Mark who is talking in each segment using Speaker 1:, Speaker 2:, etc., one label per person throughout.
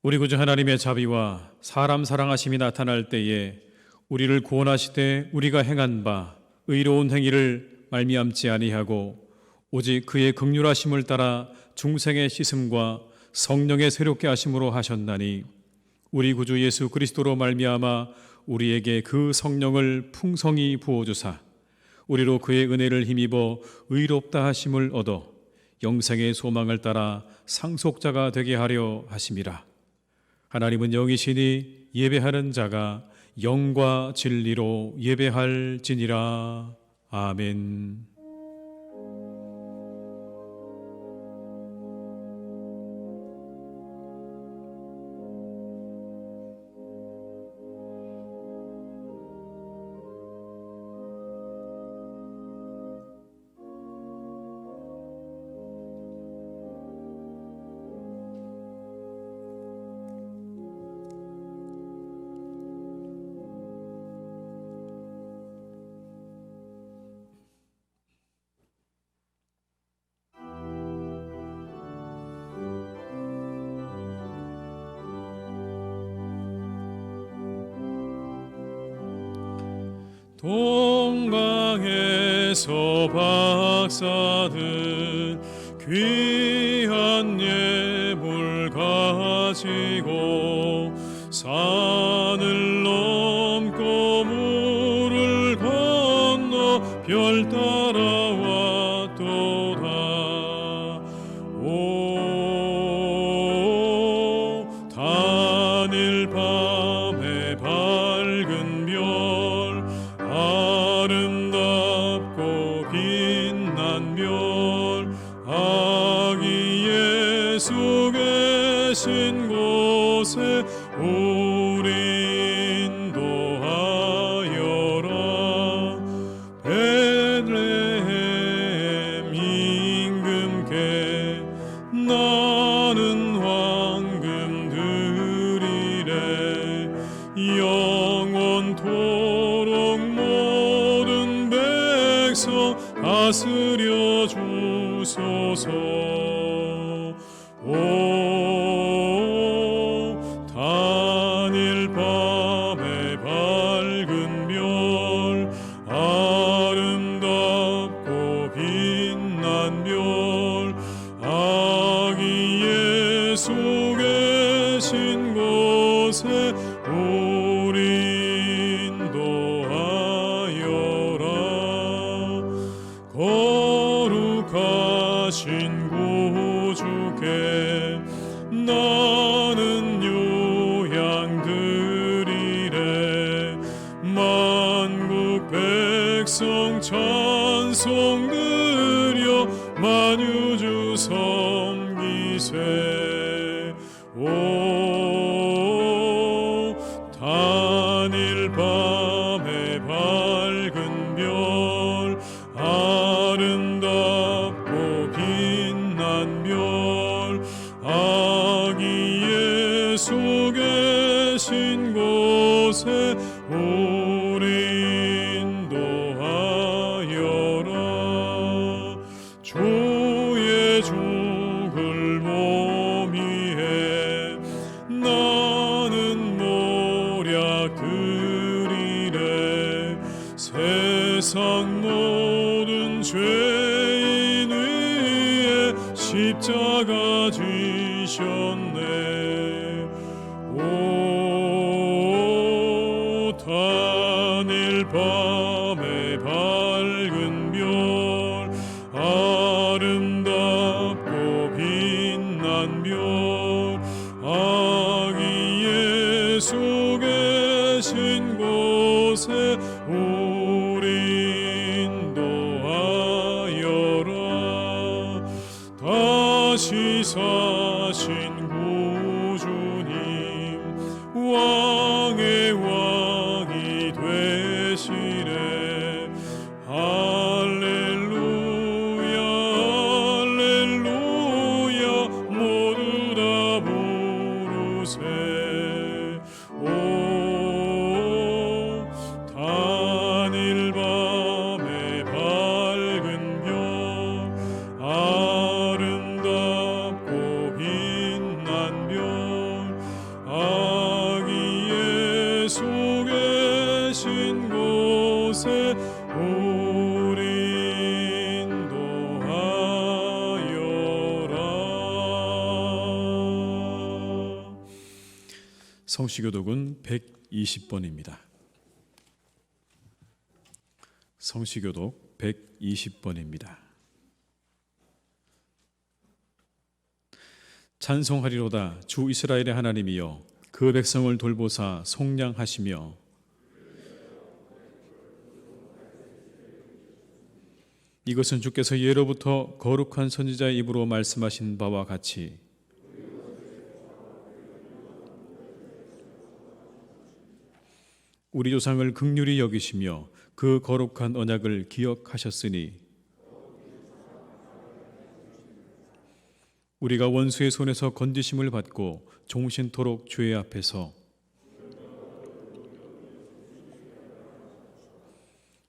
Speaker 1: 우리 구주 하나님의 자비와 사람 사랑하심이 나타날 때에 우리를 구원하시되 우리가 행한 바 의로운 행위를 말미암지 아니하고 오직 그의 긍휼하심을 따라 중생의 씻음과 성령의 새롭게 하심으로 하셨나니 우리 구주 예수 그리스도로 말미암아 우리에게 그 성령을 풍성히 부어주사 우리로 그의 은혜를 힘입어 의롭다 하심을 얻어 영생의 소망을 따라 상속자가 되게 하려 하심이라. 하나님은 영이시니 예배하는 자가 영과 진리로 예배할지니라. 아멘. 동방에서 박사들 귀한 예물 가지고 산을 넘고 물을 건너 별 따라왔도다. 오 단일 밤에 밝은 별 아름답고 빛난 별 아기 예수 계신 곳에 우리 인도하여라. 베들레헴 임금께 나는 황금 드리래. 영원토록 모든 백성 다스려 주소서. 오 단일 밤에 밝은 별 아름답고 빛난 별 아기 예수 계신 곳에 우리 인도하여라. 거룩하신 구주께 나는 요양 드리래. 만국 백성 찬송 드려 만유주 섬기세. 오 단일 밤에 밝은 별 아름답고 빛난 별 아기 예수 계신 곳에 우리 인도하여라. 주의 죽을 몸위에 나는 모략 드리래. 세상 모든 죄인 위에 십자가 지셨네. 오 단일 밤에 밝은 별 아름답고 빛난 별 아기 예수 계신 곳에 우리 인도하여라. 다시 사신 구주님 왕의 왕이 되시래. 할렐루야 할렐루야 모두 다 부르세. 오 단일 밤에 밝은 별 아름답고 빛난 성시교독은 120번입니다. 성시교독 120번입니다. 찬송하리로다. 주 이스라엘의 하나님이여, 그 백성을 돌보사 속량하시며 이것은 주께서 예로부터 거룩한 선지자의 입으로 말씀하신 바와 같이 우리 조상을 긍휼히 여기시며 그 거룩한 언약을 기억하셨으니 우리가 원수의 손에서 건지심을 받고 종신토록 주의 앞에서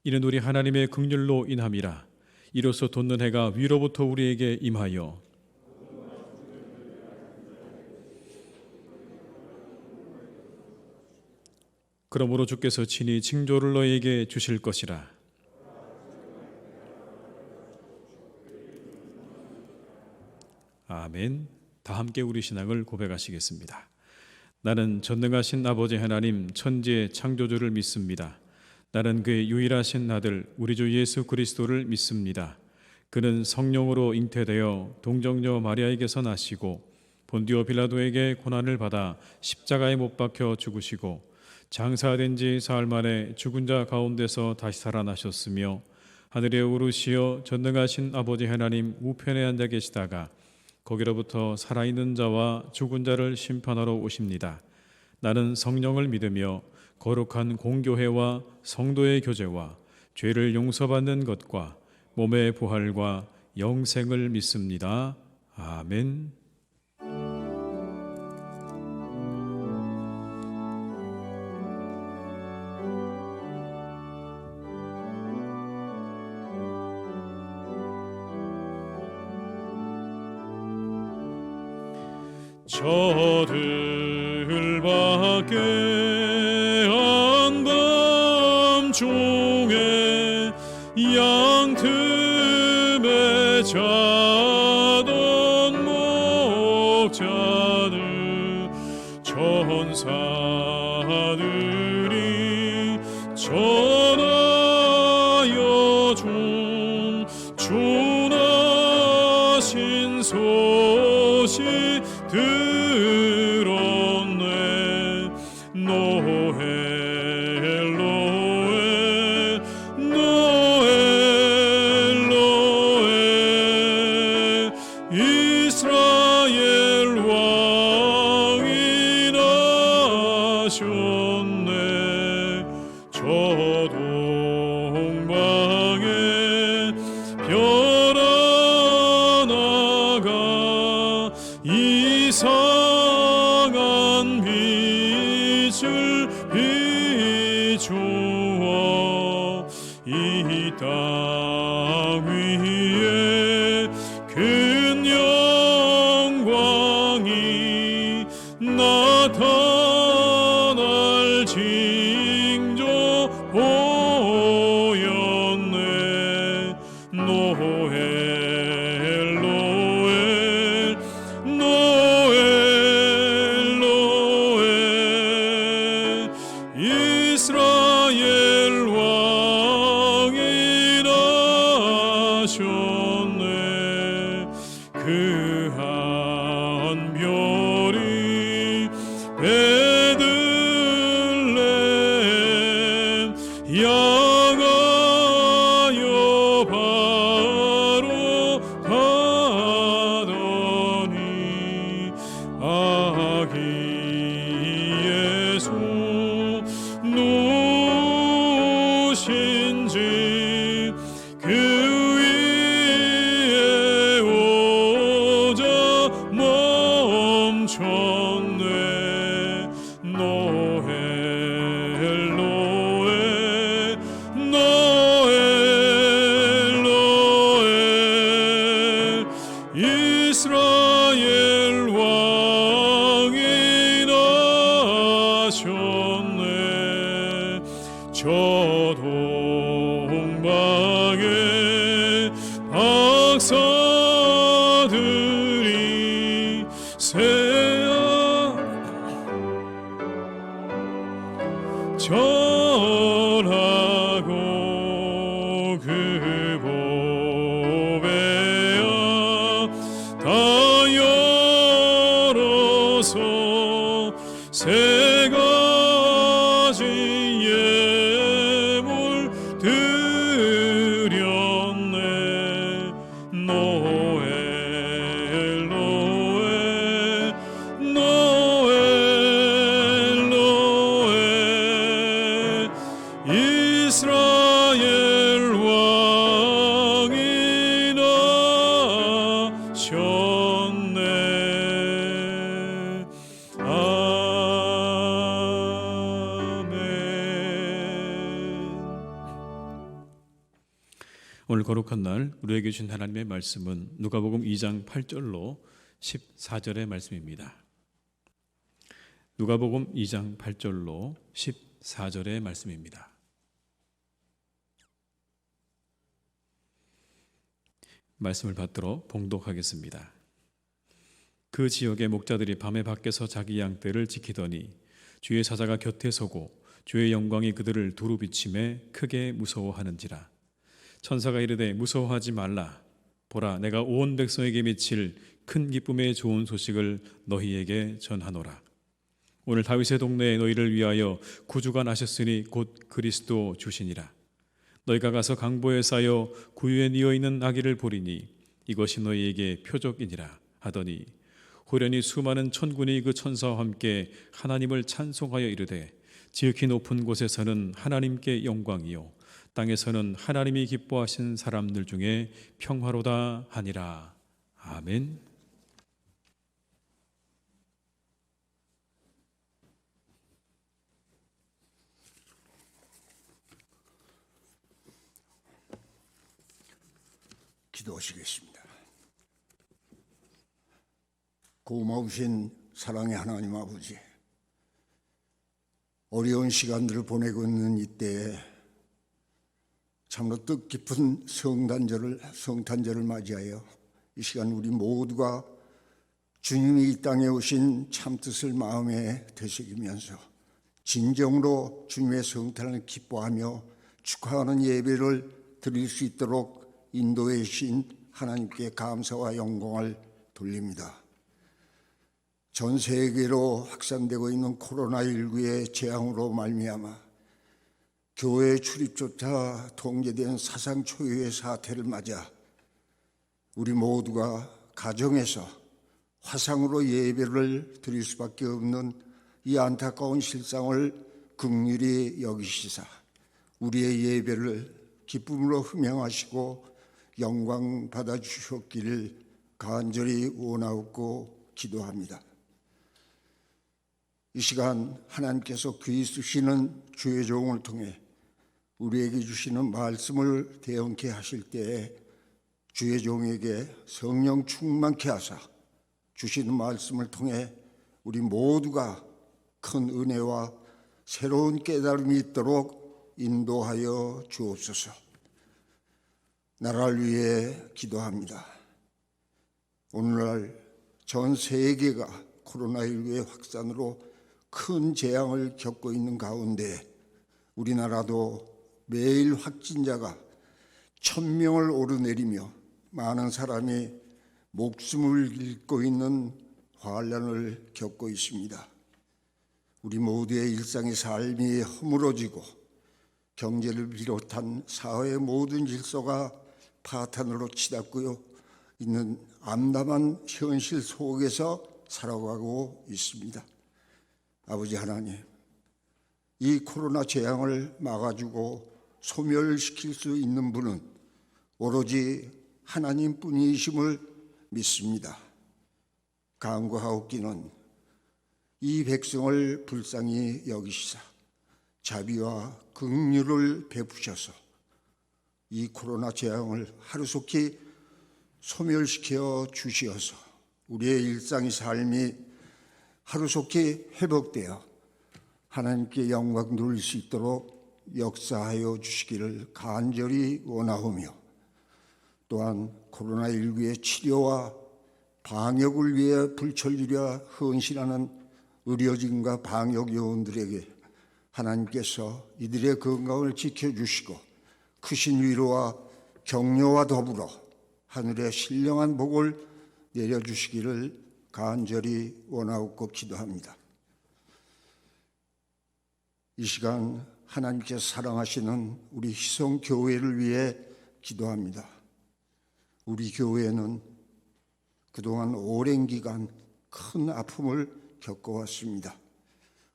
Speaker 1: 이는 우리 하나님의 긍휼로 인함이라. 이로써 돋는 해가 위로부터 우리에게 임하여 그러므로 주께서 친히 징조를 너희에게 주실 것이라. 아멘. 다 함께 우리 신앙을 고백하시겠습니다. 나는 전능하신 아버지 하나님 천지의 창조주를 믿습니다. 나는 그의 유일하신 아들 우리 주 예수 그리스도를 믿습니다. 그는 성령으로 잉태되어 동정녀 마리아에게서 나시고 본디오 빌라도에게 고난을 받아 십자가에 못 박혀 죽으시고 장사된 지 사흘 만에 죽은 자 가운데서 다시 살아나셨으며 하늘에 오르시어 전능하신 아버지 하나님 우편에 앉아 계시다가 거기로부터 살아있는 자와 죽은 자를 심판하러 오십니다. 나는 성령을 믿으며 거룩한 공교회와 성도의 교제와 죄를 용서받는 것과 몸의 부활과 영생을 믿습니다. 아멘. 저들밖에 한밤중에 양틈에 자던 목자들 천사들이 전하여 준 주나신 소식 들었네. 노엘 노엘 노엘 노엘 이스라엘 왕이 나셨네. 저 동방에 별 하나가 이상한 빛을 비추어 이 땅 위에 큰 영광이 나타날 징조 보였네. 노엘 노엘 노엘 노엘 이스라엘 왕이 나셨네. 그 한 별이 베들레헴 향하여 바로 가더니 아기 예수 누우신지 그 위에 오늘 거룩한 날 우리에게 주신 하나님의 말씀은 누가복음 2장 8절로 14절의 말씀입니다. 누가복음 2장 8절로 14절의 말씀입니다. 말씀을 받들어 봉독하겠습니다. 그 지역의 목자들이 밤에 밖에서 자기 양떼를 지키더니 주의 사자가 곁에 서고 주의 영광이 그들을 두루 비침에 크게 무서워하는지라. 천사가 이르되 무서워하지 말라. 보라, 내가 온 백성에게 미칠 큰 기쁨의 좋은 소식을 너희에게 전하노라. 오늘 다윗의 동네에 너희를 위하여 구주가 나셨으니 곧 그리스도 주시니라. 너희가 가서 강보에 쌓여 구유에 뉘어 있는 아기를 보리니 이것이 너희에게 표적이니라 하더니 호련히 수많은 천군이 그 천사와 함께 하나님을 찬송하여 이르되 지극히 높은 곳에서는 하나님께 영광이요 땅에서는 하나님이 기뻐하신 사람들 중에 평화로다 하니라. 아멘.
Speaker 2: 기도하시겠습니다. 고마우신 사랑의 하나님 아버지, 어려운 시간들을 보내고 있는 이때에 참으로 뜻깊은 성탄절을 맞이하여 이 시간 우리 모두가 주님이 이 땅에 오신 참뜻을 마음에 되새기면서 진정으로 주님의 성탄을 기뻐하며 축하하는 예배를 드릴 수 있도록 인도해 주신 하나님께 감사와 영광을 돌립니다. 전 세계로 확산되고 있는 코로나19의 재앙으로 말미암아 교회 출입조차 통제된 사상 초유의 사태를 맞아 우리 모두가 가정에서 화상으로 예배를 드릴 수밖에 없는 이 안타까운 실상을 긍휼히 여기시사 우리의 예배를 기쁨으로 흠양하시고 영광 받아주셨기를 간절히 원하옵고 기도합니다. 이 시간 하나님께서 귀히 쓰시는 주의 종을 통해 우리에게 주시는 말씀을 대언케 하실 때에 주의 종에게 성령 충만케 하사 주시는 말씀을 통해 우리 모두가 큰 은혜와 새로운 깨달음이 있도록 인도하여 주옵소서. 나라를 위해 기도합니다. 오늘날 전 세계가 코로나19의 확산으로 큰 재앙을 겪고 있는 가운데 우리나라도 매일 확진자가 1000명을 오르내리며 많은 사람이 목숨을 잃고 있는 환란을 겪고 있습니다. 우리 모두의 일상의 삶이 허물어지고 경제를 비롯한 사회의 모든 질서가 파탄으로 치닫고 있는 암담한 현실 속에서 살아가고 있습니다. 아버지 하나님, 이 코로나 재앙을 막아주고 소멸시킬 수 있는 분은 오로지 하나님뿐이심을 믿습니다. 간구하옵기는 이 백성을 불쌍히 여기시사 자비와 긍휼을 베푸셔서 이 코로나 재앙을 하루속히 소멸시켜 주시어서 우리의 일상의 삶이 하루속히 회복되어 하나님께 영광 돌릴 수 있도록 역사하여 주시기를 간절히 원하오며 또한 코로나19의 치료와 방역을 위해 불철주야 헌신하는 의료진과 방역 요원들에게 하나님께서 이들의 건강을 지켜주시고 크신 위로와 격려와 더불어 하늘의 신령한 복을 내려주시기를 간절히 원하옵고 기도합니다. 이 시간 하나님께서 사랑하시는 우리 희성교회를 위해 기도합니다. 우리 교회는 그동안 오랜 기간 큰 아픔을 겪어왔습니다.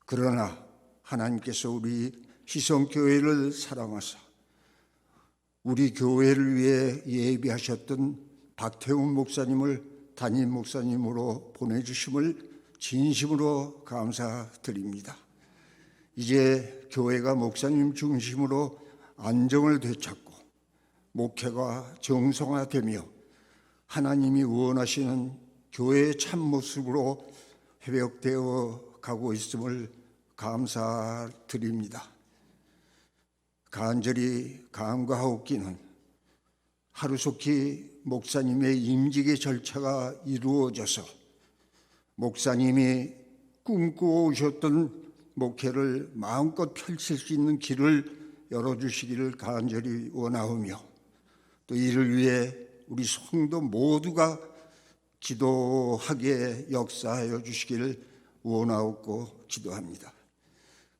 Speaker 2: 그러나 하나님께서 우리 희성교회를 사랑하사 우리 교회를 위해 예비하셨던 박태훈 목사님을 담임 목사님으로 보내주심을 진심으로 감사드립니다. 이제 교회가 목사님 중심으로 안정을 되찾고 목회가 정성화되며 하나님이 원하시는 교회의 참모습으로 회복되어 가고 있음을 감사드립니다. 간절히 간과하옵기는 하루속히 목사님의 임직의 절차가 이루어져서 목사님이 꿈꾸오셨던 목회를 마음껏 펼칠 수 있는 길을 열어주시기를 간절히 원하오며, 또 이를 위해 우리 성도 모두가 기도하게 역사하여 주시기를 원하옵고 기도합니다.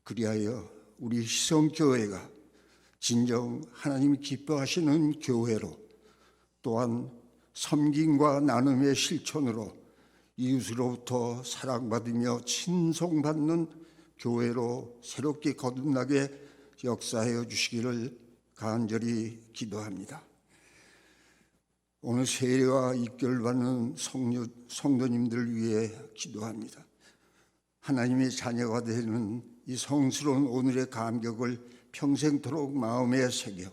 Speaker 2: 그리하여 우리 희성교회가 진정 하나님이 기뻐하시는 교회로, 또한 섬김과 나눔의 실천으로 이웃으로부터 사랑받으며 친송받는 교회로 새롭게 거듭나게 역사하여 주시기를 간절히 기도합니다. 오늘 세례와 입결받는 성도님들을 위해 기도합니다. 하나님의 자녀가 되는 이 성스러운 오늘의 감격을 평생토록 마음에 새겨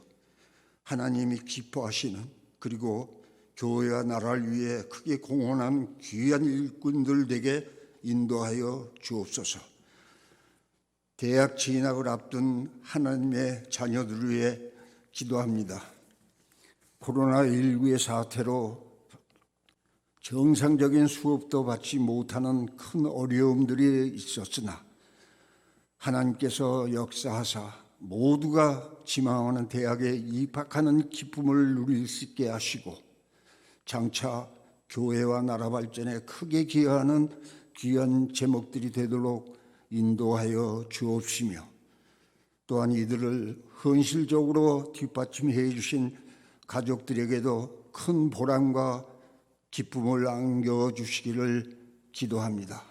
Speaker 2: 하나님이 기뻐하시는, 그리고 교회와 나라를 위해 크게 공헌한 귀한 일꾼들 되게 인도하여 주옵소서. 대학 진학을 앞둔 하나님의 자녀들을 위해 기도합니다. 코로나19의 사태로 정상적인 수업도 받지 못하는 큰 어려움들이 있었으나 하나님께서 역사하사 모두가 지망하는 대학에 입학하는 기쁨을 누릴 수 있게 하시고, 장차 교회와 나라 발전에 크게 기여하는 귀한 제목들이 되도록 인도하여 주옵시며, 또한 이들을 헌실적으로 뒷받침해 주신 가족들에게도 큰 보람과 기쁨을 안겨주시기를 기도합니다.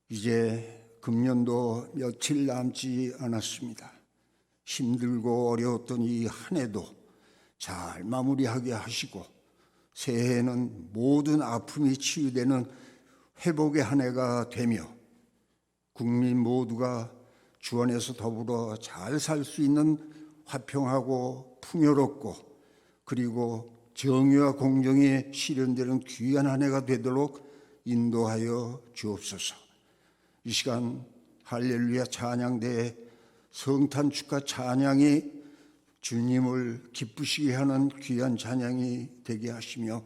Speaker 2: 이제 금년도 며칠 남지 않았습니다. 힘들고 어려웠던 이 한 해도 잘 마무리하게 하시고, 새해에는 모든 아픔이 치유되는 회복의 한 해가 되며 국민 모두가 주 안에서 더불어 잘 살 수 있는 화평하고 풍요롭고, 그리고 정의와 공정이 실현되는 귀한 한 해가 되도록 인도하여 주옵소서. 이 시간 할렐루야 찬양대의 성탄 축하 찬양이 주님을 기쁘시게 하는 귀한 찬양이 되게 하시며,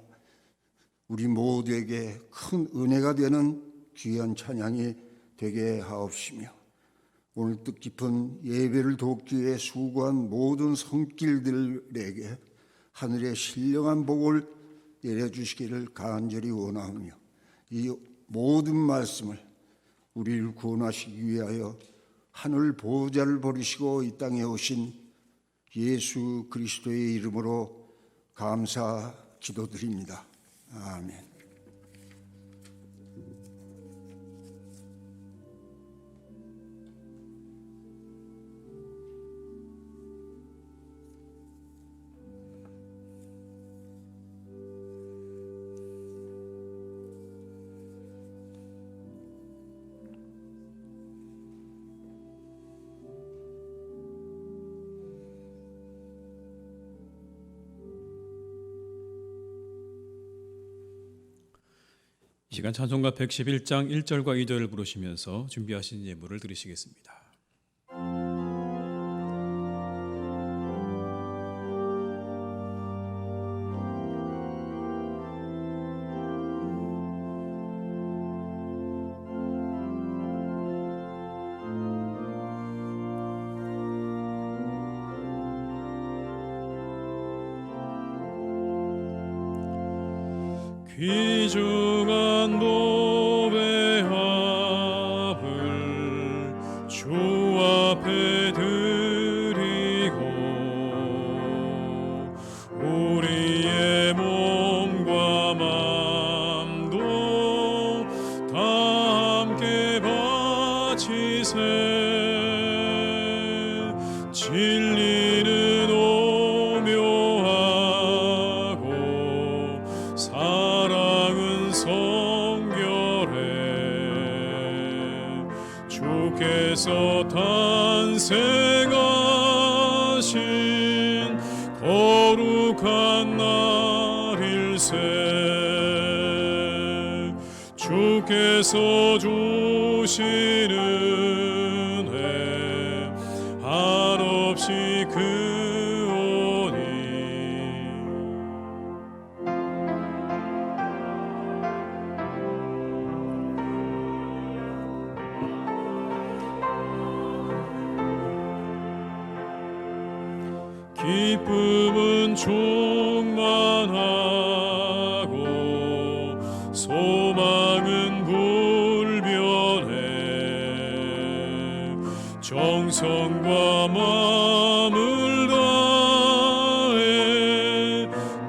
Speaker 2: 우리 모두에게 큰 은혜가 되는 귀한 찬양이 되게 하옵시며, 오늘 뜻깊은 예배를 돕기 위해 수고한 모든 손길들에게 하늘의 신령한 복을 내려주시기를 간절히 원하오며, 이 모든 말씀을 우리를 구원하시기 위하여 하늘 보호자를 버리시고 이 땅에 오신 예수 그리스도의 이름으로 감사 기도드립니다. 아멘.
Speaker 1: 이 시간 찬송가 111장 1절과 2절을 부르시면서 준비하신 예물을 드리시겠습니다. 귀중한 노배합을 주 앞에 드리고 우리의 몸과 맘도 다 함께 바치세. 진리는 오묘하고 사랑은 성결해. 주께서 탄생하신 들세 주께서 주시는 해 한없이 크오니 기쁨은 충만하고 소망은 불변해 정성과 마음을 다해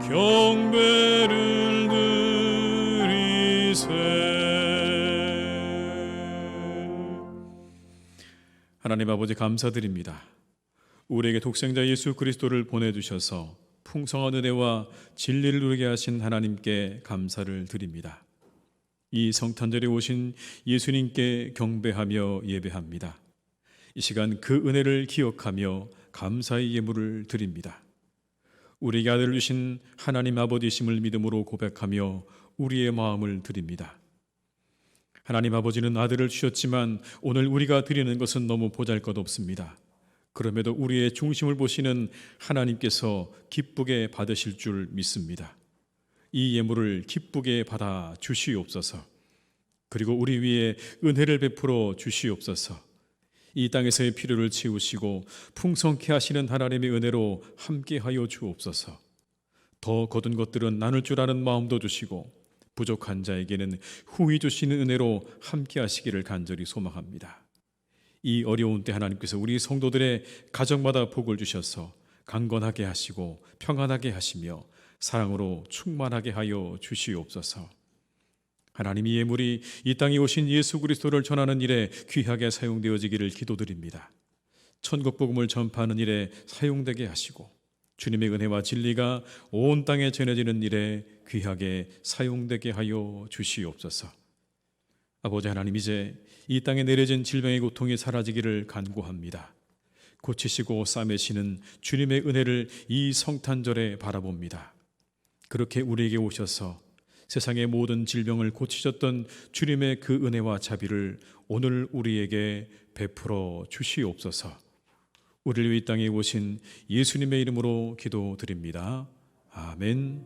Speaker 1: 경배를 드리세. 하나님 아버지 감사드립니다. 우리에게 독생자 예수 그리스도를 보내주셔서 풍성한 은혜와 진리를 누리게 하신 하나님께 감사를 드립니다. 이 성탄절에 오신 예수님께 경배하며 예배합니다. 이 시간 그 은혜를 기억하며 감사의 예물을 드립니다. 우리에게 아들을 주신 하나님 아버지심을 믿음으로 고백하며 우리의 마음을 드립니다. 하나님 아버지는 아들을 주셨지만 오늘 우리가 드리는 것은 너무 보잘것없습니다. 그럼에도 우리의 중심을 보시는 하나님께서 기쁘게 받으실 줄 믿습니다. 이 예물을 기쁘게 받아 주시옵소서. 그리고 우리 위에 은혜를 베풀어 주시옵소서. 이 땅에서의 필요를 채우시고 풍성케 하시는 하나님의 은혜로 함께하여 주옵소서. 더 거둔 것들은 나눌 줄 아는 마음도 주시고 부족한 자에게는 후히 주시는 은혜로 함께하시기를 간절히 소망합니다. 이 어려운 때 하나님께서 우리 성도들의 가정마다 복을 주셔서 강건하게 하시고 평안하게 하시며 사랑으로 충만하게 하여 주시옵소서. 하나님 이 예물이 이 땅에 오신 예수 그리스도를 전하는 일에 귀하게 사용되어지기를 기도드립니다. 천국 복음을 전파하는 일에 사용되게 하시고 주님의 은혜와 진리가 온 땅에 전해지는 일에 귀하게 사용되게 하여 주시옵소서. 아버지 하나님, 이제 이 땅에 내려진 질병의 고통이 사라지기를 간구합니다. 고치시고 싸매시는 주님의 은혜를 이 성탄절에 바라봅니다. 그렇게 우리에게 오셔서 세상의 모든 질병을 고치셨던 주님의 그 은혜와 자비를 오늘 우리에게 베풀어 주시옵소서. 우리를 위해 이 땅에 오신 예수님의 이름으로 기도드립니다. 아멘.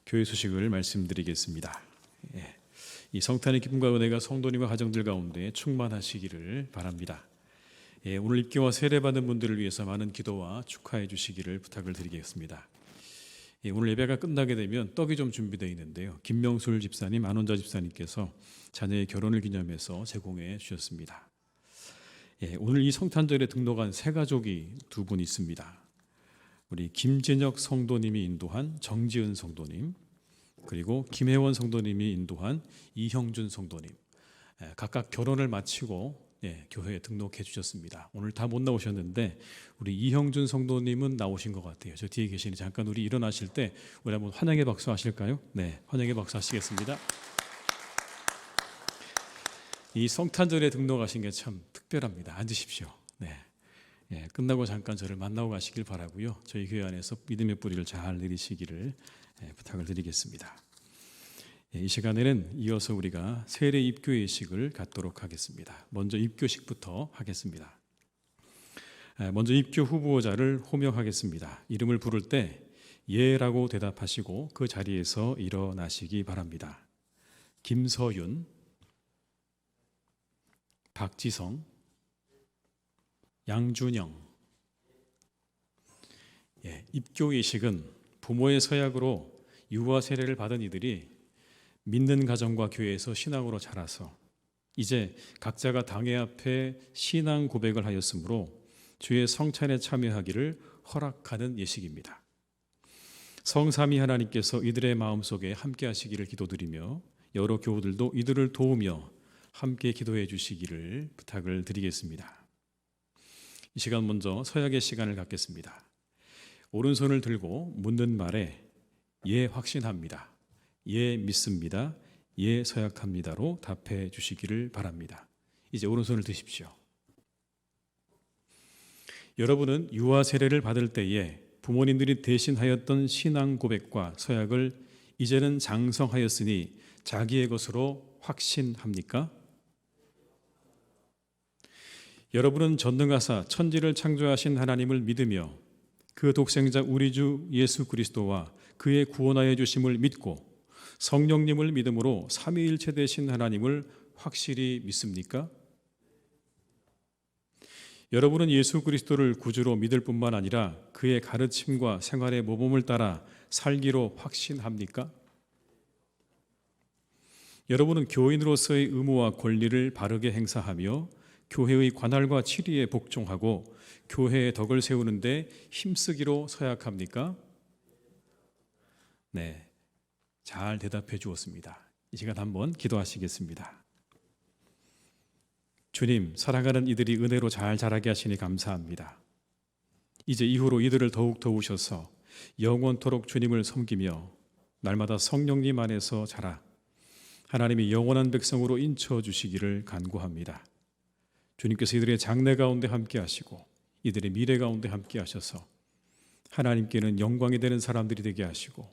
Speaker 1: 교회 소식을 말씀드리겠습니다. 이 성탄의 기쁨과 은혜가 성도님과 가정들 가운데 충만하시기를 바랍니다. 오늘 입교와 세례받은 분들을 위해서 많은 기도와 축하해 주시기를 부탁을 드리겠습니다. 오늘 예배가 끝나게 되면 떡이 좀 준비되어 있는데요. 김명술 집사님, 안원자 집사님께서 자녀의 결혼을 기념해서 제공해 주셨습니다. 오늘 이 성탄절에 등록한 새 가족이 두 분 있습니다. 우리 김진혁 성도님이 인도한 정지은 성도님, 그리고 김혜원 성도님이 인도한 이형준 성도님, 각각 결혼을 마치고 교회에 등록해 주셨습니다. 오늘 다 못 나오셨는데 우리 이형준 성도님은 나오신 것 같아요. 저 뒤에 계시니 잠깐 우리 일어나실 때 우리 한번 환영의 박수 하실까요? 네, 환영의 박수 하시겠습니다. 이 성탄절에 등록하신 게 참 특별합니다. 앉으십시오. 네. 끝나고 잠깐 저를 만나고 가시길 바라고요. 저희 교회 안에서 믿음의 뿌리를 잘 내리시기를 부탁을 드리겠습니다. 이 시간에는 이어서 우리가 세례 입교 예식을 갖도록 하겠습니다. 먼저 입교식부터 하겠습니다. 먼저 입교 후보자를 호명하겠습니다. 이름을 부를 때 예라고 대답하시고 그 자리에서 일어나시기 바랍니다. 김서윤, 박지성, 양준영. 입교 예식은 부모의 서약으로 유아 세례를 받은 이들이 믿는 가정과 교회에서 신앙으로 자라서 이제 각자가 당회 앞에 신앙 고백을 하였으므로 주의 성찬에 참여하기를 허락하는 예식입니다. 성삼위 하나님께서 이들의 마음속에 함께 하시기를 기도드리며 여러 교우들도 이들을 도우며 함께 기도해 주시기를 부탁을 드리겠습니다. 이 시간 먼저 서약의 시간을 갖겠습니다. 오른손을 들고 묻는 말에 예, 확신합니다. 예, 믿습니다. 예, 서약합니다로 답해 주시기를 바랍니다. 이제 오른손을 드십시오. 여러분은 유아 세례를 받을 때에 부모님들이 대신하였던 신앙 고백과 서약을 이제는 장성하였으니 자기의 것으로 확신합니까? 여러분은 전능하사 천지를 창조하신 하나님을 믿으며 그 독생자 우리 주 예수 그리스도와 그의 구원하여 주심을 믿고 성령님을 믿음으로 삼위일체 되신 하나님을 확실히 믿습니까? 여러분은 예수 그리스도를 구주로 믿을 뿐만 아니라 그의 가르침과 생활의 모범을 따라 살기로 확신합니까? 여러분은 교인으로서의 의무와 권리를 바르게 행사하며 교회의 관할과 치리에 복종하고 교회의 덕을 세우는데 힘쓰기로 서약합니까? 네, 잘 대답해 주었습니다. 이 시간 한번 기도하시겠습니다. 주님, 사랑하는 이들이 은혜로 잘 자라게 하시니 감사합니다. 이제 이후로 이들을 더욱 도우셔서 영원토록 주님을 섬기며 날마다 성령님 안에서 자라 하나님이 영원한 백성으로 인쳐주시기를 간구합니다. 주님께서 이들의 장래 가운데 함께 하시고 이들의 미래 가운데 함께 하셔서 하나님께는 영광이 되는 사람들이 되게 하시고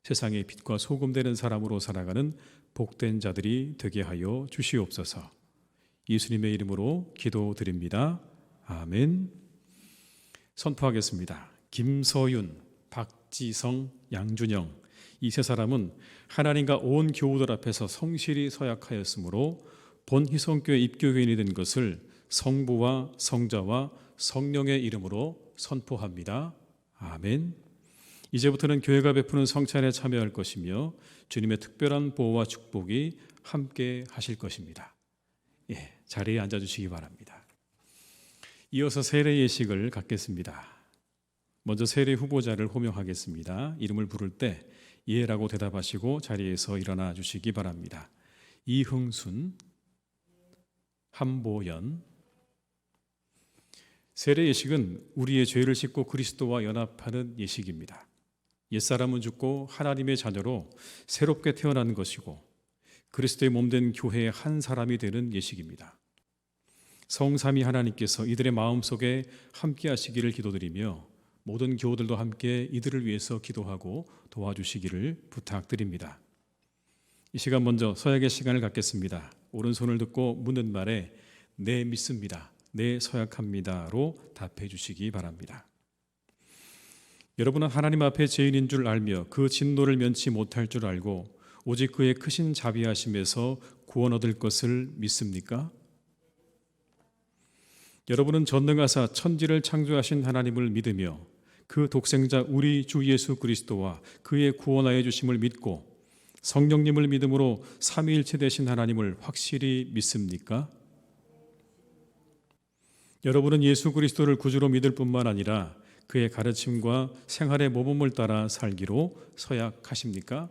Speaker 1: 세상의 빛과 소금 되는 사람으로 살아가는 복된 자들이 되게 하여 주시옵소서. 예수님의 이름으로 기도드립니다. 아멘. 선포하겠습니다. 김서윤, 박지성, 양준영 이 세 사람은 하나님과 온 교우들 앞에서 성실히 서약하였으므로 본 희성교회 입교회인이 된 것을 성부와 성자와 성령의 이름으로 선포합니다. 아멘. 이제부터는 교회가 베푸는 성찬에 참여할 것이며 주님의 특별한 보호와 축복이 함께 하실 것입니다. 예, 자리에 앉아주시기 바랍니다. 이어서 세례 예식을 갖겠습니다. 먼저 세례 후보자를 호명하겠습니다. 이름을 부를 때 예라고 대답하시고 자리에서 일어나 주시기 바랍니다. 이흥순, 함보연. 세례 예식은 우리의 죄를 씻고 그리스도와 연합하는 예식입니다. 옛사람은 죽고 하나님의 자녀로 새롭게 태어나는 것이고 그리스도의 몸된 교회의 한 사람이 되는 예식입니다. 성삼위 하나님께서 이들의 마음속에 함께 하시기를 기도드리며 모든 교우들도 함께 이들을 위해서 기도하고 도와주시기를 부탁드립니다. 이 시간 먼저 서약의 시간을 갖겠습니다. 오른손을 듣고 묻는 말에 네, 믿습니다. 네, 서약합니다로 답해 주시기 바랍니다. 여러분은 하나님 앞에 죄인인 줄 알며 그 진노를 면치 못할 줄 알고 오직 그의 크신 자비하심에서 구원 얻을 것을 믿습니까? 여러분은 전능하사 천지를 창조하신 하나님을 믿으며 그 독생자 우리 주 예수 그리스도와 그의 구원하여 주심을 믿고 성령님을 믿음으로 삼위일체 되신 하나님을 확실히 믿습니까? 여러분은 예수 그리스도를 구주로 믿을 뿐만 아니라 그의 가르침과 생활의 모범을 따라 살기로 서약하십니까?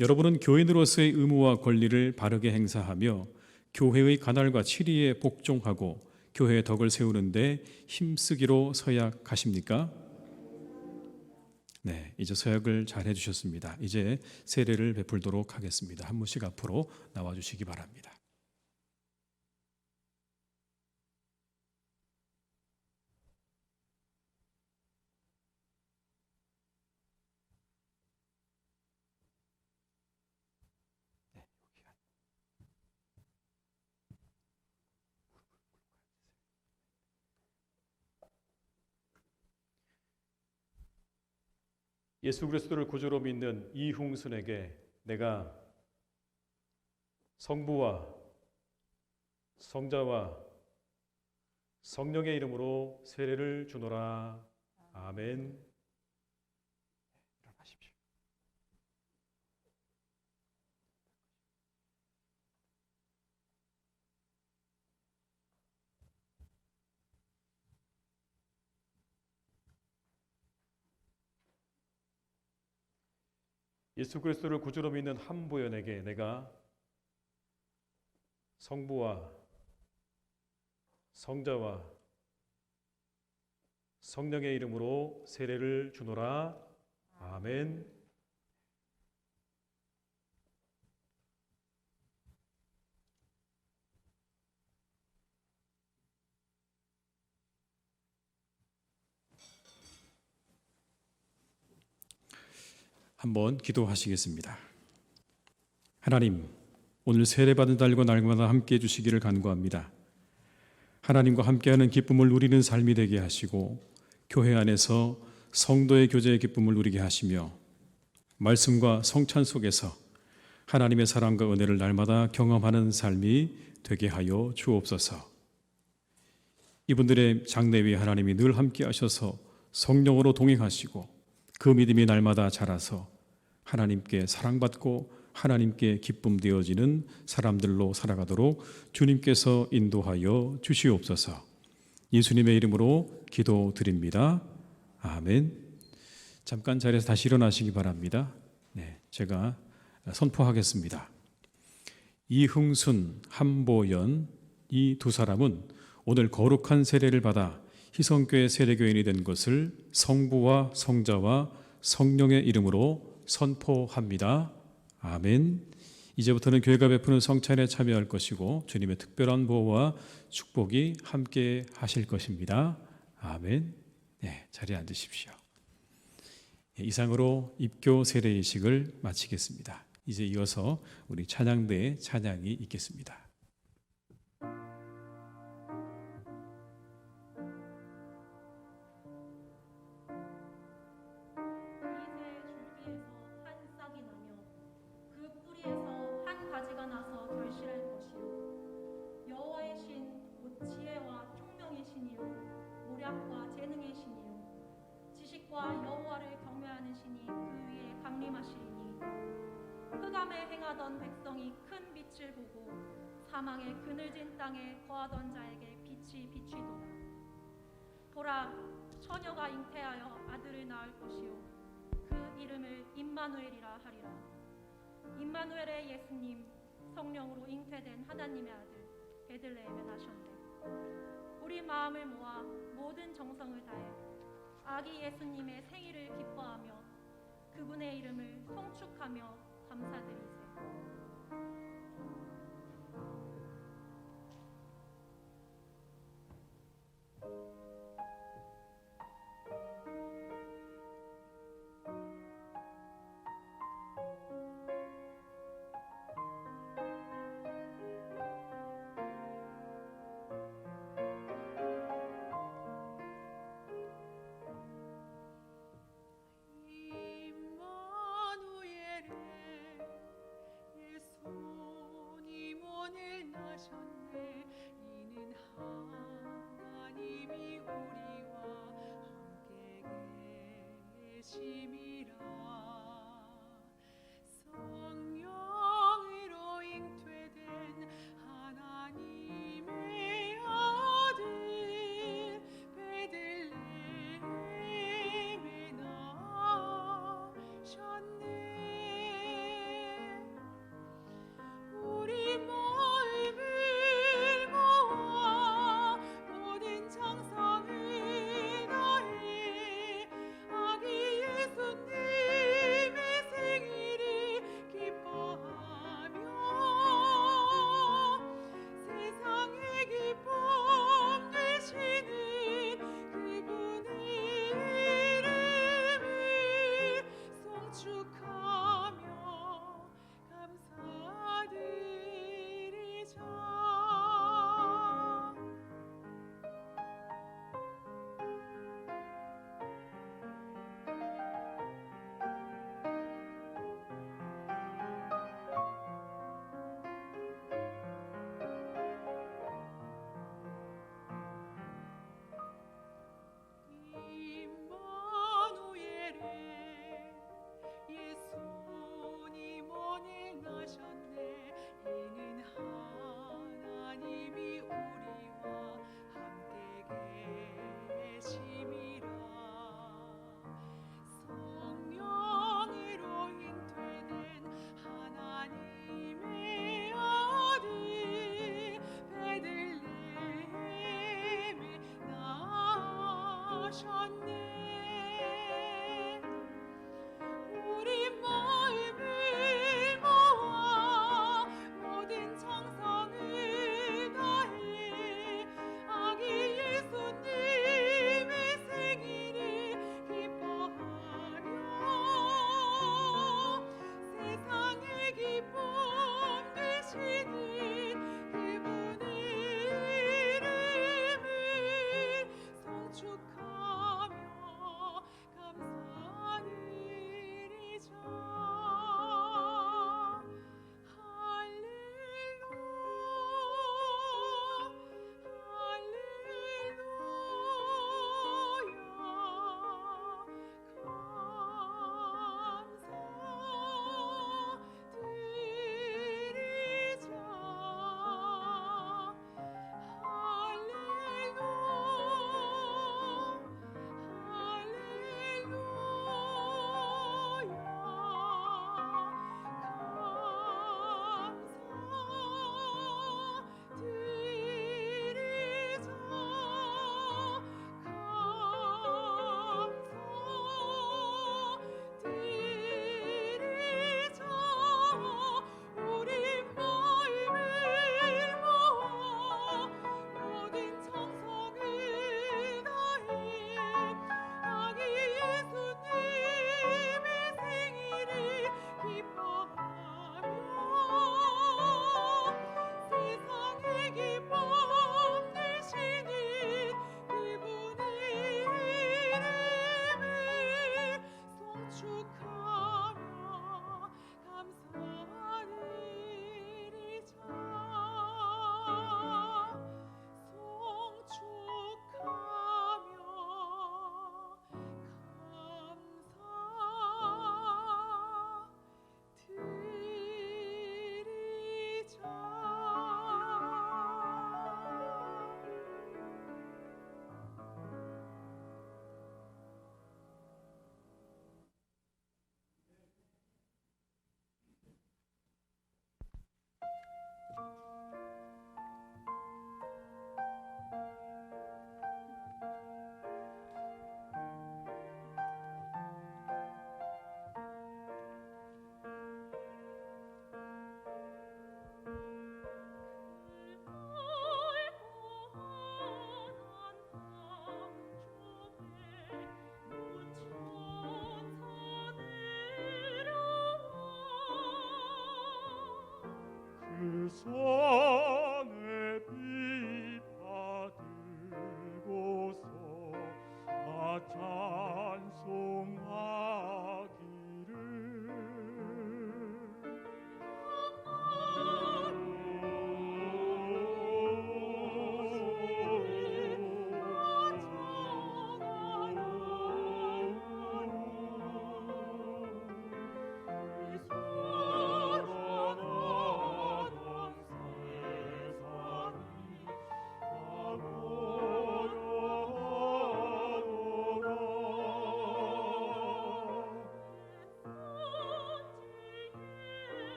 Speaker 1: 여러분은 교인으로서의 의무와 권리를 바르게 행사하며 교회의 관할과 치리에 복종하고 교회의 덕을 세우는데 힘쓰기로 서약하십니까? 네, 이제 서약을 잘 해주셨습니다. 이제 세례를 베풀도록 하겠습니다. 한 분씩 앞으로 나와주시기 바랍니다. 예수 그리스도를 구주로 믿는 이흥순에게 내가 성부와 성자와 성령의 이름으로 세례를 주노라. 아멘. 일어나십시오. 예수 그리스도를 구주로 믿는 함보연에게 내가 성부와 성자와 성령의 이름으로 세례를 주노라. 아멘. 한번 기도하시겠습니다. 하나님, 오늘 세례받은 달과 날마다 함께해 주시기를 간구합니다. 하나님과 함께하는 기쁨을 누리는 삶이 되게 하시고 교회 안에서 성도의 교제의 기쁨을 누리게 하시며 말씀과 성찬 속에서 하나님의 사랑과 은혜를 날마다 경험하는 삶이 되게 하여 주옵소서. 이분들의 장래 위에 하나님이 늘 함께 하셔서 성령으로 동행하시고 그 믿음이 날마다 자라서 하나님께 사랑받고 하나님께 기쁨 되어지는 사람들로 살아가도록 주님께서 인도하여 주시옵소서. 예수님의 이름으로 기도드립니다. 아멘. 잠깐 자리에서 다시 일어나시기 바랍니다. 네, 제가 선포하겠습니다. 이흥순, 한보연 이 두 사람은 오늘 거룩한 세례를 받아 희성교회 세례교인이 된 것을 성부와 성자와 성령의 이름으로 선포합니다. 아멘. 이제부터는 교회가 베푸는 성찬에 참여할 것이고 주님의 특별한 보호와 축복이 함께 하실 것입니다. 아멘. 네, 자리에 앉으십시오. 이상으로 입교 세례의식을 마치겠습니다. 이제 이어서 우리 찬양대의 찬양이 있겠습니다.
Speaker 3: 여호와를 경외하는 신이 그 위에 강림하시리니 흑암에 행하던 백성이 큰 빛을 보고 사망의 그늘진 땅에 거하던 자에게 빛이 비치도다. 보라, 처녀가 잉태하여 아들을 낳을 것이요 그 이름을 임마누엘이라 하리라. 임마누엘의 예수님, 성령으로 잉태된 하나님의 아들 베들레헴에 나셨네. 우리 마음을 모아 모든 정성을 다해 아기 예수님의 생일을 기뻐하며 그분의 이름을 송축하며 감사드리세.
Speaker 4: 임마누엘의 예수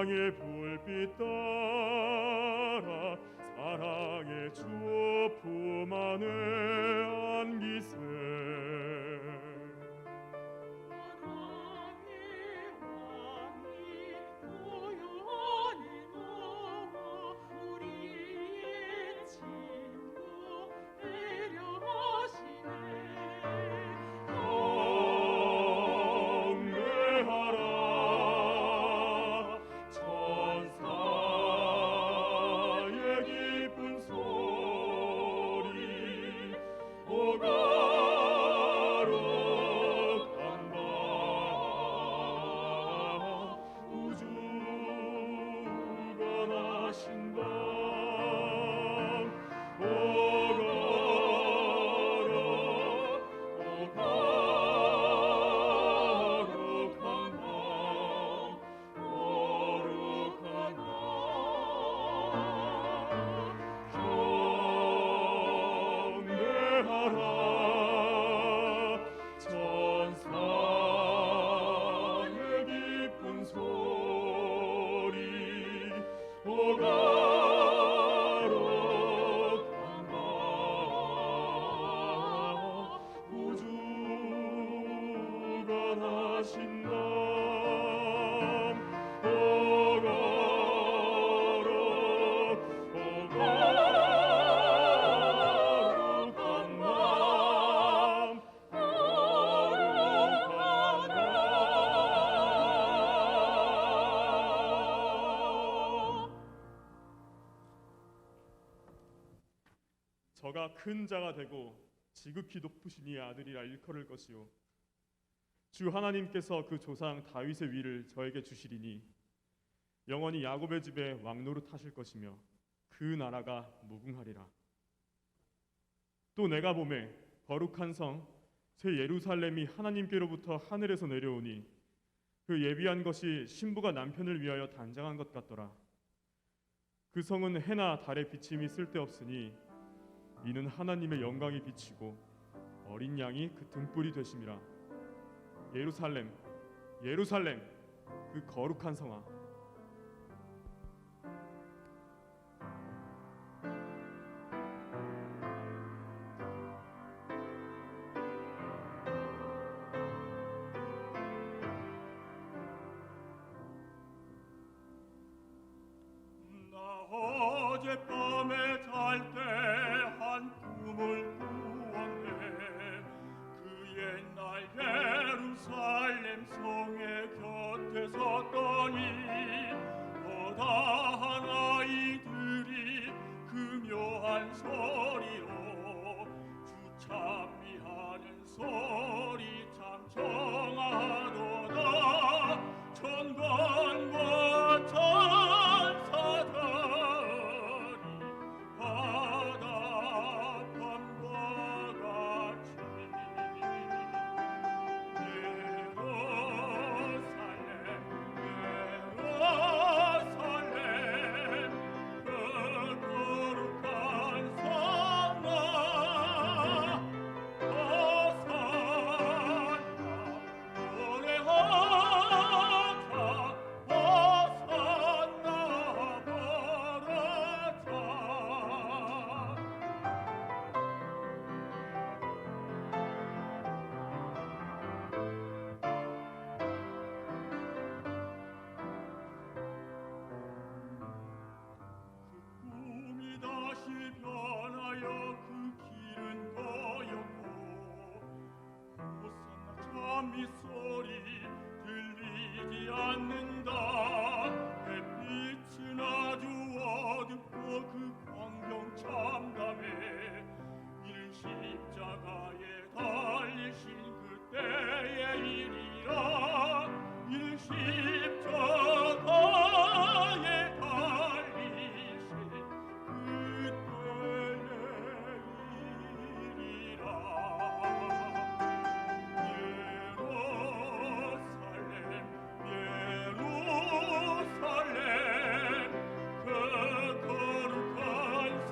Speaker 4: 세상의 불빛 따라 사랑의 주 품 안에 안기세. 저가 큰 자가 되고 지극히 높으신 이 아들이라 일컬을 것이요 주 하나님께서 그 조상 다윗의 위를 저에게 주시리니 영원히 야곱의 집에 왕노릇 하실 것이며 그 나라가 무궁하리라. 또 내가 보매 거룩한 성 새 예루살렘이 하나님께로부터 하늘에서 내려오니 그 예비한 것이 신부가 남편을 위하여 단장한 것 같더라. 그 성은 해나 달의 비침이 쓸데없으니 이는 하나님의 영광이 비치고 어린 양이 그 등불이 되심이라. 예루살렘 예루살렘 그 거룩한 성아,
Speaker 5: 어젯밤에 잘 때 한 꿈을 꾸었네. 그 옛날 예루살렘 성의 곁에 섰더니 거다한 아이들이 그 묘한 소리로 주 찬미하는 소리 참 정하도다. 천관과 천사들 소리 들리지 않는다. 햇빛은 아주 어둡고 그 광경 참담해. 이는 십자가에 달리신 그때의 일이라. 이는 십자가에 달리신 그때의 일이라. 그 거룩한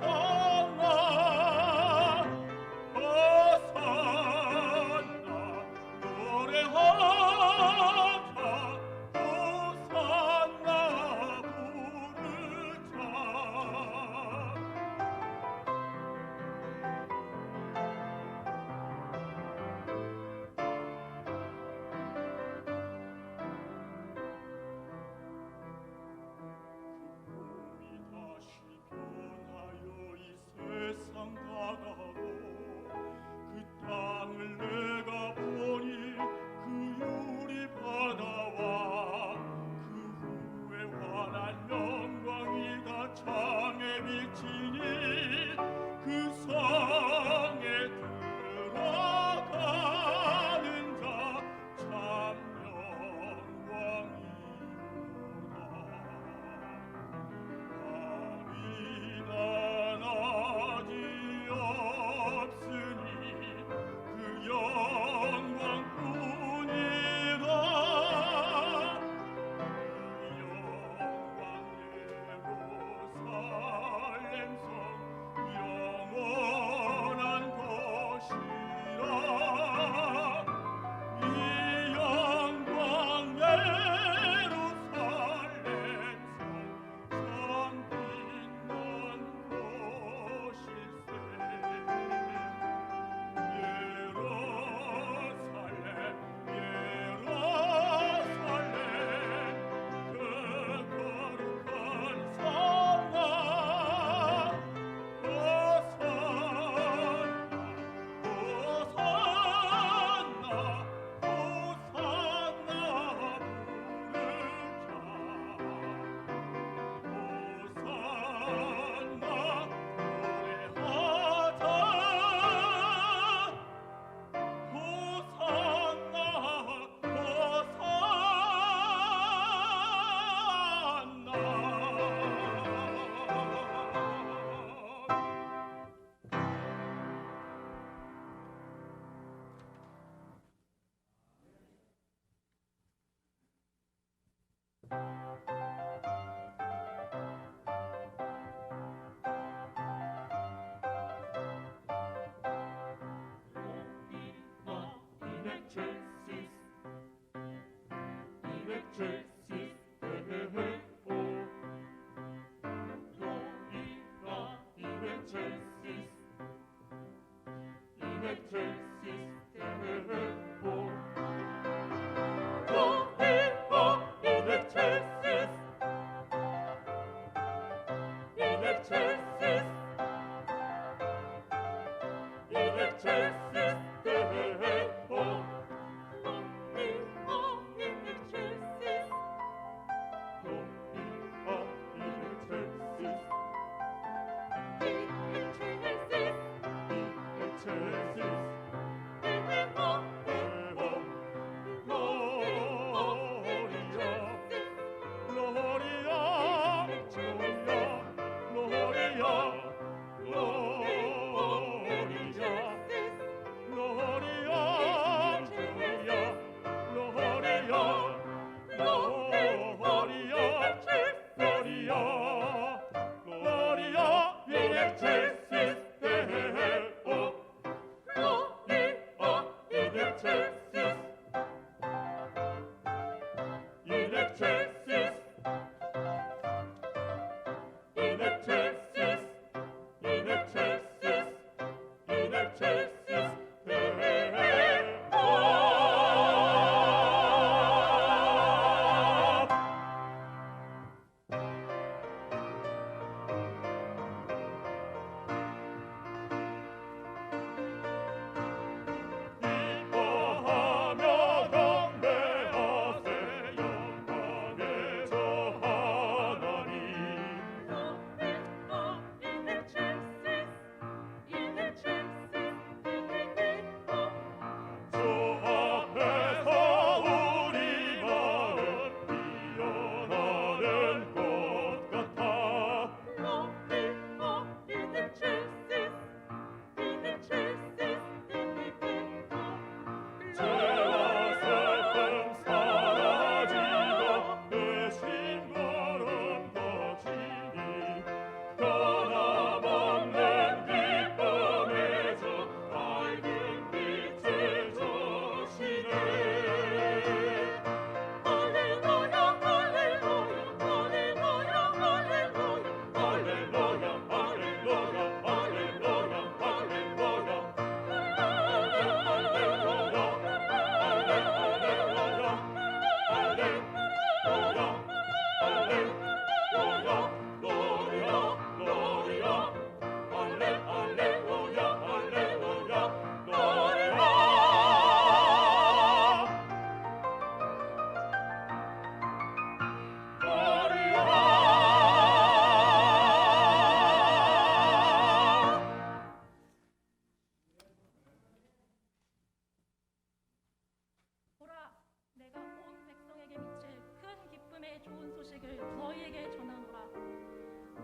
Speaker 5: 성아, 호산나 노래하자. 호산나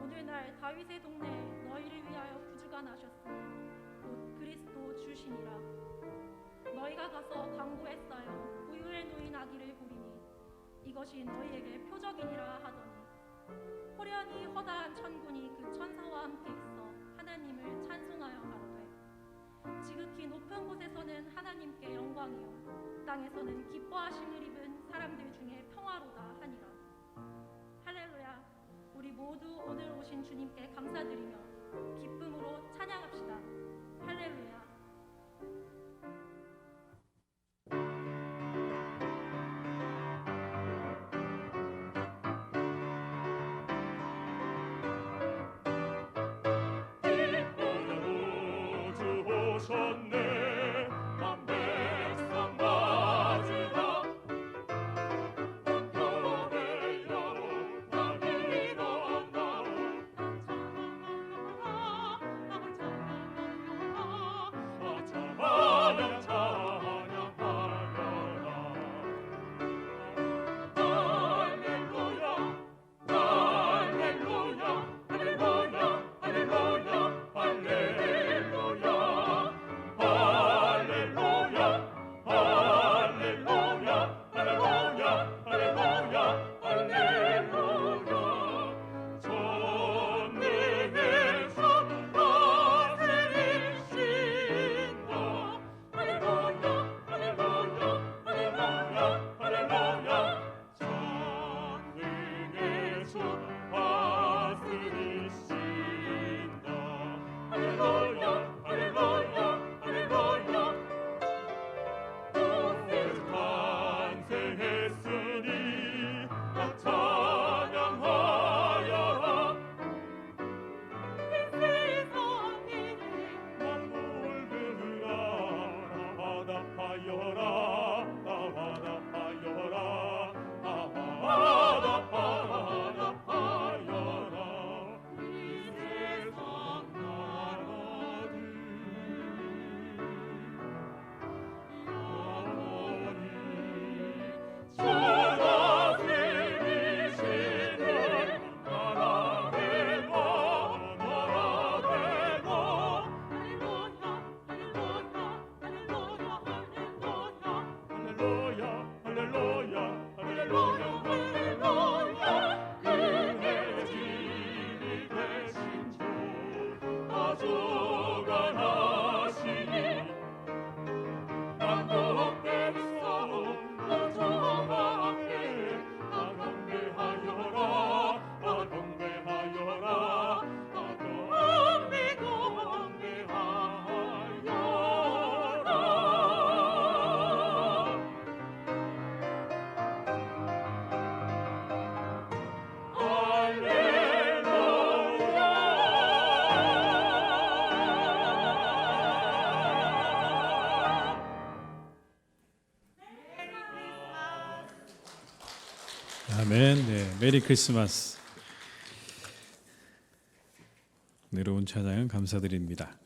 Speaker 3: 오늘날 다윗의 동네에 너희를 위하여 구주가 나셨으니 곧 그리스도 주시니라. 너희가 가서 강고에 쌓여 우유에 누인 아기를 보리니 이것이 너희에게 표적이니라 하더니 호련히 허다한 천군이 그 천사와 함께 있어 하나님을 찬송하여 가로되 지극히 높은 곳에서는 하나님께 영광이요 땅에서는 기뻐하심을 입은 사람들 중에 평화로다 하니라. 할렐루야. 우리 모두 오늘 오신 주님께 감사드리며 기쁨으로 찬양합시다. 할렐루야.
Speaker 5: 오셨네 한 백성 맞으라 성경의 여로 나를 일어나오 찬양 찬양하려라 할렐루야 할렐루야 할렐루야 할렐루야 할렐루야
Speaker 1: 아멘. 네, 메리 크리스마스. 내려온 찬양 감사드립니다.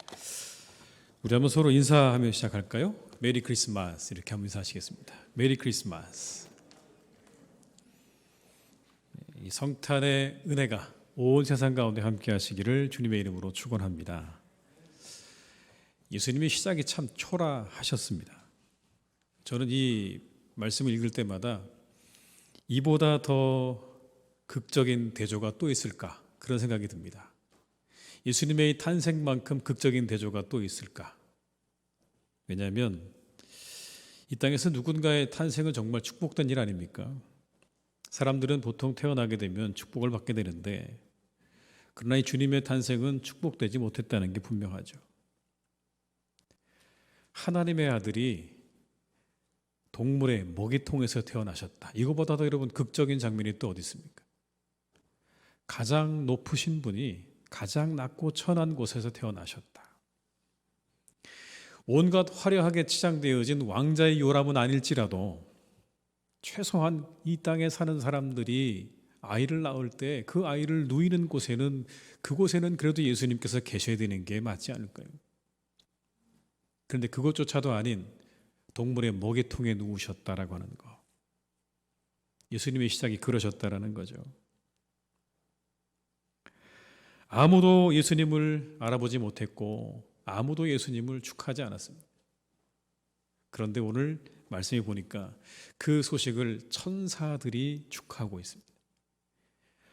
Speaker 1: 우리 한번 서로 인사하며 시작할까요? 메리 크리스마스 이렇게 한번 인사하시겠습니다. 메리 크리스마스. 이 성탄의 은혜가 온 세상 가운데 함께 하시기를 주님의 이름으로 축원합니다. 예수님의 시작이 참 초라하셨습니다. 저는 이 말씀을 읽을 때마다 이보다 더 극적인 대조가 또 있을까 그런 생각이 듭니다. 예수님의 탄생만큼 극적인 대조가 또 있을까? 왜냐하면 이 땅에서 누군가의 탄생은 정말 축복된 일 아닙니까? 사람들은 보통 태어나게 되면 축복을 받게 되는데 그러나 이 주님의 탄생은 축복되지 못했다는 게 분명하죠. 하나님의 아들이 동물의 먹이통에서 태어나셨다. 이거보다도 여러분 극적인 장면이 또 어디 있습니까? 가장 높으신 분이 가장 낮고 천한 곳에서 태어나셨다. 온갖 화려하게 치장되어진 왕자의 요람은 아닐지라도 최소한 이 땅에 사는 사람들이 아이를 낳을 때 그 아이를 누이는 곳에는 그곳에는 그래도 예수님께서 계셔야 되는 게 맞지 않을까요? 그런데 그것조차도 아닌 동물의 먹이통에 누우셨다라고 하는 거. 예수님의 시작이 그러셨다라는 거죠. 아무도 예수님을 알아보지 못했고 아무도 예수님을 축하하지 않았습니다. 그런데 오늘 말씀해 보니까 그 소식을 천사들이 축하하고 있습니다.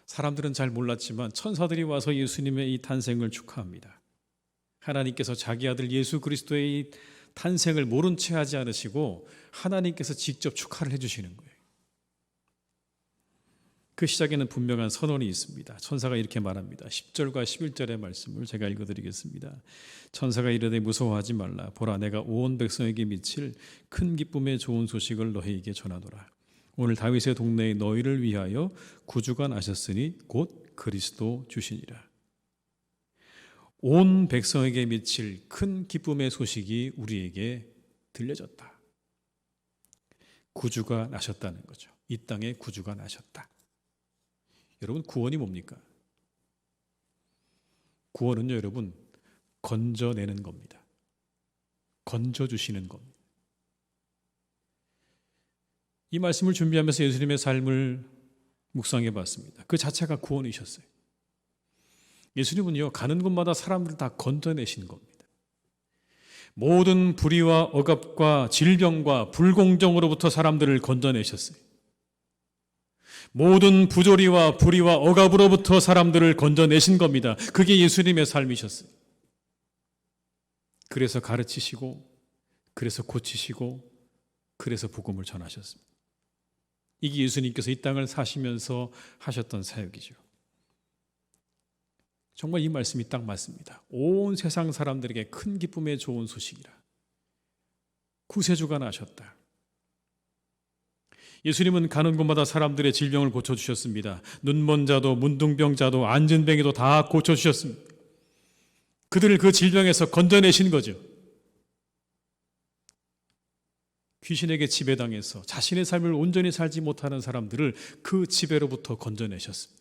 Speaker 1: 사람들은 잘 몰랐지만 천사들이 와서 예수님의 이 탄생을 축하합니다. 하나님께서 자기 아들 예수 그리스도의 이 탄생을 모른 채 하지 않으시고 하나님께서 직접 축하를 해주시는 거예요. 그 시작에는 분명한 선언이 있습니다. 천사가 이렇게 말합니다. 10절과 11절의 말씀을 제가 읽어드리겠습니다. 천사가 이르되 무서워하지 말라. 보라 내가 온 백성에게 미칠 큰 기쁨의 좋은 소식을 너희에게 전하노라. 오늘 다윗의 동네에 너희를 위하여 구주가 나셨으니 곧 그리스도 주시니라. 온 백성에게 미칠 큰 기쁨의 소식이 우리에게 들려졌다. 구주가 나셨다는 거죠. 이 땅에 구주가 나셨다. 여러분 구원이 뭡니까? 구원은요 여러분 건져내는 겁니다. 건져주시는 겁니다. 이 말씀을 준비하면서 예수님의 삶을 묵상해 봤습니다. 그 자체가 구원이셨어요. 예수님은요 가는 곳마다 사람들을 다 건져내신 겁니다. 모든 불의와 억압과 질병과 불공정으로부터 사람들을 건져내셨어요. 모든 부조리와 불의와 억압으로부터 사람들을 건져내신 겁니다. 그게 예수님의 삶이셨어요. 그래서 가르치시고 그래서 고치시고 그래서 복음을 전하셨습니다. 이게 예수님께서 이 땅을 사시면서 하셨던 사역이죠. 정말 이 말씀이 딱 맞습니다. 온 세상 사람들에게 큰 기쁨의 좋은 소식이라. 구세주가 나셨다. 예수님은 가는 곳마다 사람들의 질병을 고쳐주셨습니다. 눈먼 자도 문둥병 자도 안진뱅이도 다 고쳐주셨습니다. 그들을 그 질병에서 건져내신 거죠. 귀신에게 지배당해서 자신의 삶을 온전히 살지 못하는 사람들을 그 지배로부터 건져내셨습니다.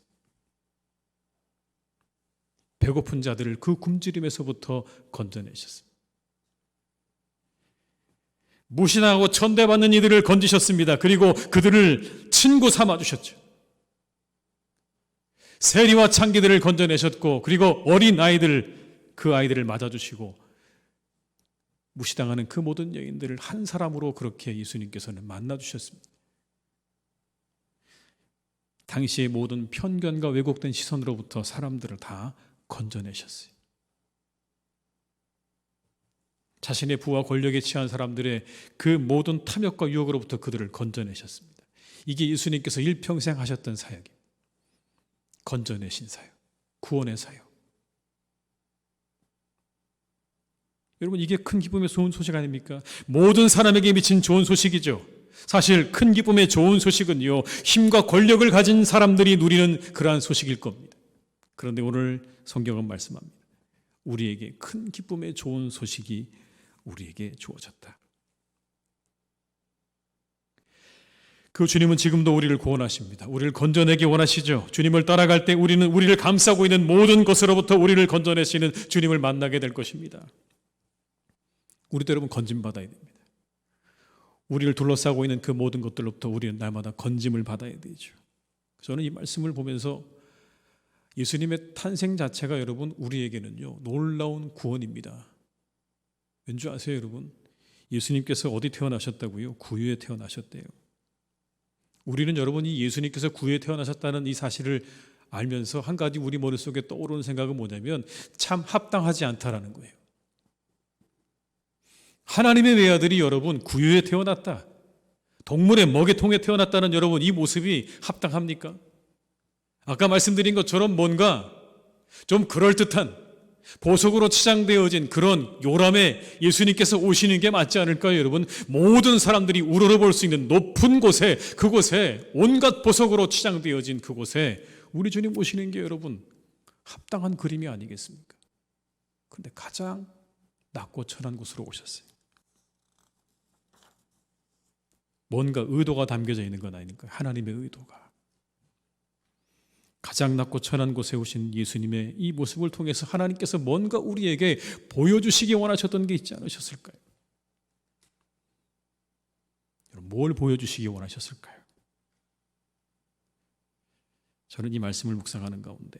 Speaker 1: 배고픈 자들을 그 굶주림에서부터 건져내셨습니다. 무신하고 천대받는 이들을 건지셨습니다. 그리고 그들을 친구 삼아주셨죠. 세리와 창기들을 건져내셨고 그리고 어린 아이들 그 아이들을 맞아주시고 무시당하는 그 모든 여인들을 한 사람으로 그렇게 예수님께서는 만나주셨습니다. 당시의 모든 편견과 왜곡된 시선으로부터 사람들을 다 건져내셨어요. 자신의 부와 권력에 취한 사람들의 그 모든 탐욕과 유혹으로부터 그들을 건져내셨습니다. 이게 예수님께서 일평생 하셨던 사역입니다. 건져내신 사역, 구원의 사역. 여러분 이게 큰 기쁨의 좋은 소식 아닙니까? 모든 사람에게 미친 좋은 소식이죠. 사실 큰 기쁨의 좋은 소식은요 힘과 권력을 가진 사람들이 누리는 그러한 소식일 겁니다. 그런데 오늘 성경은 말씀합니다. 우리에게 큰 기쁨의 좋은 소식이 우리에게 주어졌다. 그 주님은 지금도 우리를 구원하십니다. 우리를 건져내기 원하시죠. 주님을 따라갈 때 우리는 우리를 감싸고 있는 모든 것으로부터 우리를 건져내시는 주님을 만나게 될 것입니다. 우리도 여러분 건짐받아야 됩니다. 우리를 둘러싸고 있는 그 모든 것들로부터 우리는 날마다 건짐을 받아야 되죠. 저는 이 말씀을 보면서 예수님의 탄생 자체가 여러분 우리에게는요 놀라운 구원입니다. 왠지 아세요 여러분? 예수님께서 어디 태어나셨다고요? 구유에 태어나셨대요. 우리는 여러분이 예수님께서 구유에 태어나셨다는 이 사실을 알면서 한 가지 우리 머릿속에 떠오르는 생각은 뭐냐면 참 합당하지 않다라는 거예요. 하나님의 외아들이 여러분 구유에 태어났다, 동물의 먹이통에 태어났다는 여러분 이 모습이 합당합니까? 아까 말씀드린 것처럼 뭔가 좀 그럴듯한 보석으로 치장되어진 그런 요람에 예수님께서 오시는 게 맞지 않을까요 여러분? 모든 사람들이 우러러볼 수 있는 높은 곳에, 그곳에 온갖 보석으로 치장되어진 그곳에 우리 주님 오시는 게 여러분 합당한 그림이 아니겠습니까? 그런데 가장 낮고 천한 곳으로 오셨어요. 뭔가 의도가 담겨져 있는 건 아닙니까? 하나님의 의도가. 가장 낮고 천한 곳에 오신 예수님의 이 모습을 통해서 하나님께서 뭔가 우리에게 보여주시기 원하셨던 게 있지 않으셨을까요? 여러분, 뭘 보여주시기 원하셨을까요? 저는 이 말씀을 묵상하는 가운데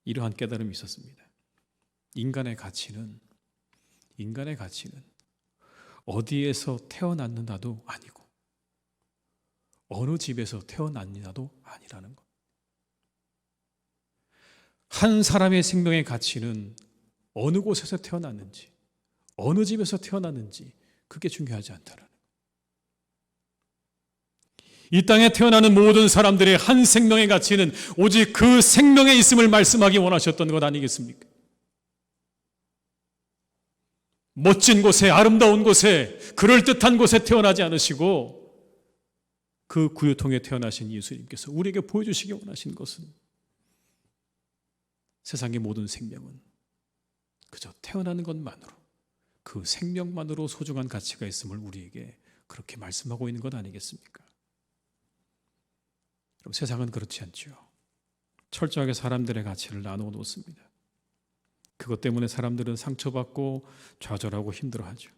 Speaker 1: 이러한 깨달음이 있었습니다. 인간의 가치는 어디에서 태어났느냐도 아니고 어느 집에서 태어났느냐도 아니라는 것. 한 사람의 생명의 가치는 어느 곳에서 태어났는지, 어느 집에서 태어났는지 그게 중요하지 않다라는 것. 이 땅에 태어나는 모든 사람들의 한 생명의 가치는 오직 그 생명에 있음을 말씀하기 원하셨던 것 아니겠습니까? 멋진 곳에, 아름다운 곳에, 그럴듯한 곳에 태어나지 않으시고 그 구유통에 태어나신 예수님께서 우리에게 보여주시기 원하신 것은 세상의 모든 생명은 그저 태어나는 것만으로, 그 생명만으로 소중한 가치가 있음을 우리에게 그렇게 말씀하고 있는 것 아니겠습니까? 여러분, 세상은 그렇지 않죠. 철저하게 사람들의 가치를 나누어 놓습니다. 그것 때문에 사람들은 상처받고 좌절하고 힘들어하죠.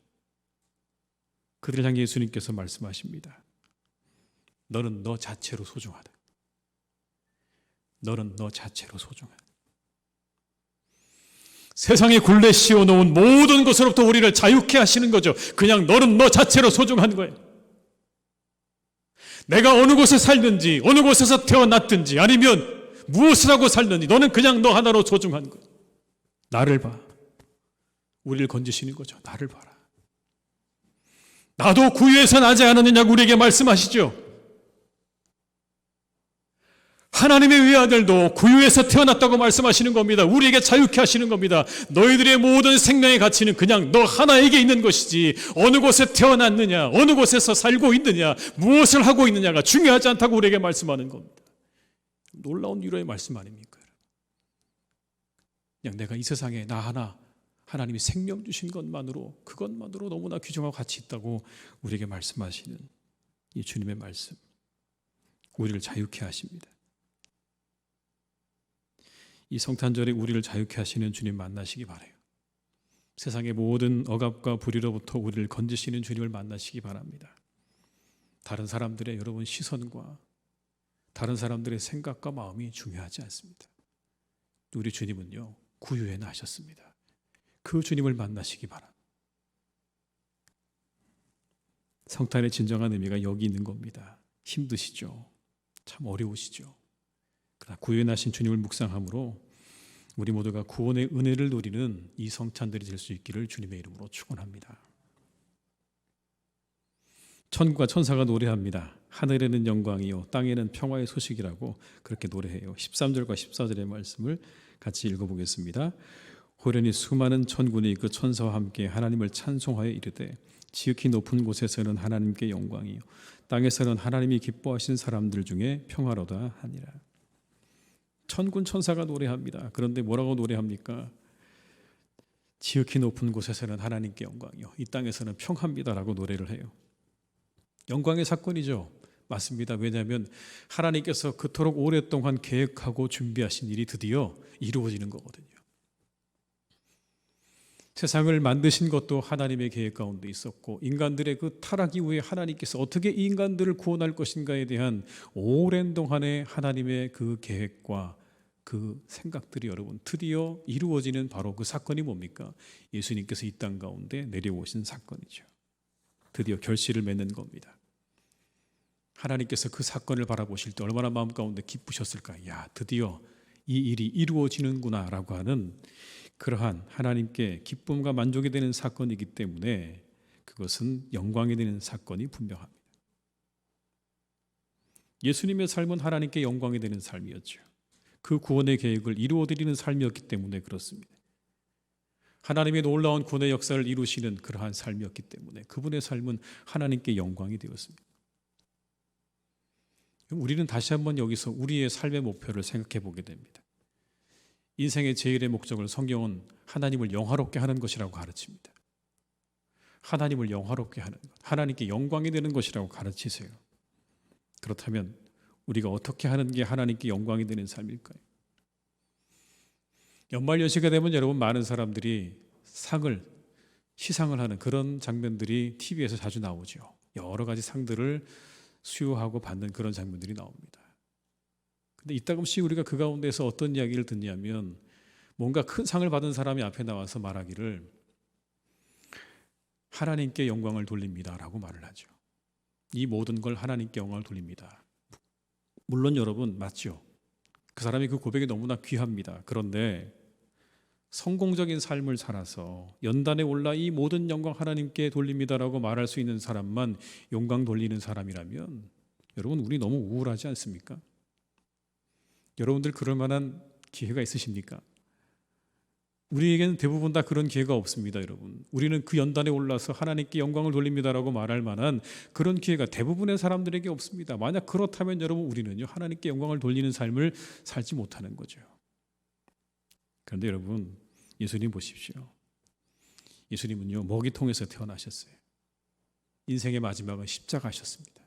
Speaker 1: 그들을 향해 예수님께서 말씀하십니다. 너는 너 자체로 소중하다. 너는 너 자체로 소중하다. 세상에 굴레 씌워놓은 모든 것으로부터 우리를 자유케 하시는 거죠. 그냥 너는 너 자체로 소중한 거예요. 내가 어느 곳에 살든지, 어느 곳에서 태어났든지, 아니면 무엇을 하고 살든지 너는 그냥 너 하나로 소중한 거예요. 나를 봐. 우리를 건지시는 거죠. 나를 봐라. 나도 구유에서 나지 않았느냐고 우리에게 말씀하시죠. 하나님의 외아들도 구유에서 태어났다고 말씀하시는 겁니다. 우리에게 자유케 하시는 겁니다. 너희들의 모든 생명의 가치는 그냥 너 하나에게 있는 것이지 어느 곳에 태어났느냐, 어느 곳에서 살고 있느냐, 무엇을 하고 있느냐가 중요하지 않다고 우리에게 말씀하는 겁니다. 놀라운 위로의 말씀 아닙니까? 그냥 내가 이 세상에 나 하나, 하나님이 생명 주신 것만으로, 그것만으로 너무나 귀중하고 가치 있다고 우리에게 말씀하시는 이 주님의 말씀, 우리를 자유케 하십니다. 이 성탄절에 우리를 자유케 하시는 주님 만나시기 바라요. 세상의 모든 억압과 불의로부터 우리를 건지시는 주님을 만나시기 바랍니다. 다른 사람들의 여러분 시선과 다른 사람들의 생각과 마음이 중요하지 않습니다. 우리 주님은요, 구유에 나셨습니다. 그 주님을 만나시기 바랍니다. 성탄의 진정한 의미가 여기 있는 겁니다. 힘드시죠? 참 어려우시죠? 그러나 구유에 나신 주님을 묵상함으로 우리 모두가 구원의 은혜를 누리는 이 성탄들이 될 수 있기를 주님의 이름으로 축원합니다. 천국과 천사가 노래합니다. 하늘에는 영광이요 땅에는 평화의 소식이라고 그렇게 노래해요. 13절과 14절의 말씀을 같이 읽어보겠습니다. 호련히 수많은 천군이 그 천사와 함께 하나님을 찬송하여 이르되 지극히 높은 곳에서는 하나님께 영광이요 땅에서는 하나님이 기뻐하신 사람들 중에 평화로다 하니라. 천군 천사가 노래합니다. 그런데 뭐라고 노래합니까? 지극히 높은 곳에서는 하나님께 영광이요 이 땅에서는 평화입니다라고 노래를 해요. 영광의 사건이죠. 맞습니다. 왜냐하면 하나님께서 그토록 오랫동안 계획하고 준비하신 일이 드디어 이루어지는 거거든요. 세상을 만드신 것도 하나님의 계획 가운데 있었고, 인간들의 그 타락 이후에 하나님께서 어떻게 이 인간들을 구원할 것인가에 대한 오랜 동안의 하나님의 그 계획과 그 생각들이 여러분 드디어 이루어지는 바로 그 사건이 뭡니까? 예수님께서 이 땅 가운데 내려오신 사건이죠. 드디어 결실을 맺는 겁니다. 하나님께서 그 사건을 바라보실 때 얼마나 마음 가운데 기쁘셨을까? 야, 드디어 이 일이 이루어지는구나 라고 하는 그러한 하나님께 기쁨과 만족이 되는 사건이기 때문에 그것은 영광이 되는 사건이 분명합니다. 예수님의 삶은 하나님께 영광이 되는 삶이었죠. 그 구원의 계획을 이루어드리는 삶이었기 때문에 그렇습니다. 하나님의 놀라운 구원의 역사를 이루시는 그러한 삶이었기 때문에 그분의 삶은 하나님께 영광이 되었습니다. 우리는 다시 한번 여기서 우리의 삶의 목표를 생각해 보게 됩니다. 인생의 제일의 목적을 성경은 하나님을 영화롭게 하는 것이라고 가르칩니다. 하나님을 영화롭게 하는 것, 하나님께 영광이 되는 것이라고 가르치세요. 그렇다면 우리가 어떻게 하는 게 하나님께 영광이 되는 삶일까요? 연말연시가 되면 여러분 많은 사람들이 시상을 하는 그런 장면들이 TV에서 자주 나오죠. 여러 가지 상들을 수여하고 받는 그런 장면들이 나옵니다. 근데 이따금씩 우리가 그 가운데서 어떤 이야기를 듣냐면 뭔가 큰 상을 받은 사람이 앞에 나와서 말하기를 하나님께 영광을 돌립니다 라고 말을 하죠. 이 모든 걸 하나님께 영광을 돌립니다. 물론 여러분 맞죠. 그 사람이 그 고백이 너무나 귀합니다. 그런데 성공적인 삶을 살아서 연단에 올라 이 모든 영광 하나님께 돌립니다라고 말할 수 있는 사람만 영광 돌리는 사람이라면 여러분 우리 너무 우울하지 않습니까? 여러분들 그럴 만한 기회가 있으십니까? 우리에게는 대부분 다 그런 기회가 없습니다, 여러분. 우리는 그 연단에 올라서 하나님께 영광을 돌립니다라고 말할 만한 그런 기회가 대부분의 사람들에게 없습니다. 만약 그렇다면 여러분 우리는요 하나님께 영광을 돌리는 삶을 살지 못하는 거죠. 그런데 여러분 예수님 보십시오. 예수님은요 먹이통에서 태어나셨어요. 인생의 마지막은 십자가하셨습니다.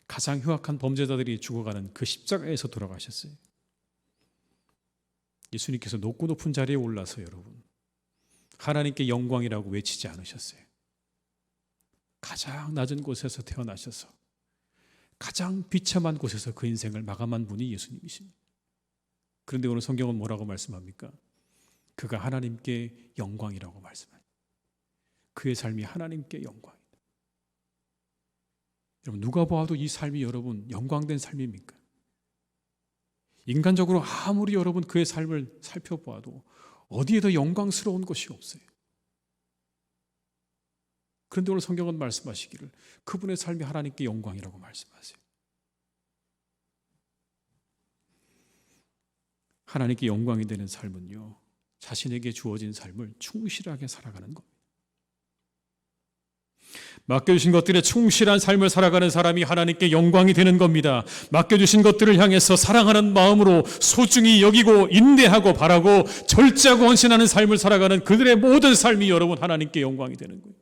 Speaker 1: 가장 흉악한 범죄자들이 죽어가는 그 십자가에서 돌아가셨어요. 예수님께서 높고 높은 자리에 올라서 여러분 하나님께 영광이라고 외치지 않으셨어요. 가장 낮은 곳에서 태어나셔서 가장 비참한 곳에서 그 인생을 마감한 분이 예수님이십니다. 그런데 오늘 성경은 뭐라고 말씀합니까? 그가 하나님께 영광이라고 말씀합니다. 그의 삶이 하나님께 영광이다. 여러분 누가 봐도 이 삶이 여러분 영광된 삶입니까? 인간적으로 아무리 여러분 그의 삶을 살펴보아도 어디에 더 영광스러운 것이 없어요. 그런데 오늘 성경은 말씀하시기를 그분의 삶이 하나님께 영광이라고 말씀하세요. 하나님께 영광이 되는 삶은요 자신에게 주어진 삶을 충실하게 살아가는 겁니다. 맡겨주신 것들에 충실한 삶을 살아가는 사람이 하나님께 영광이 되는 겁니다. 맡겨주신 것들을 향해서 사랑하는 마음으로 소중히 여기고 인내하고 바라고 절제하고 헌신하는 삶을 살아가는 그들의 모든 삶이 여러분 하나님께 영광이 되는 거예요.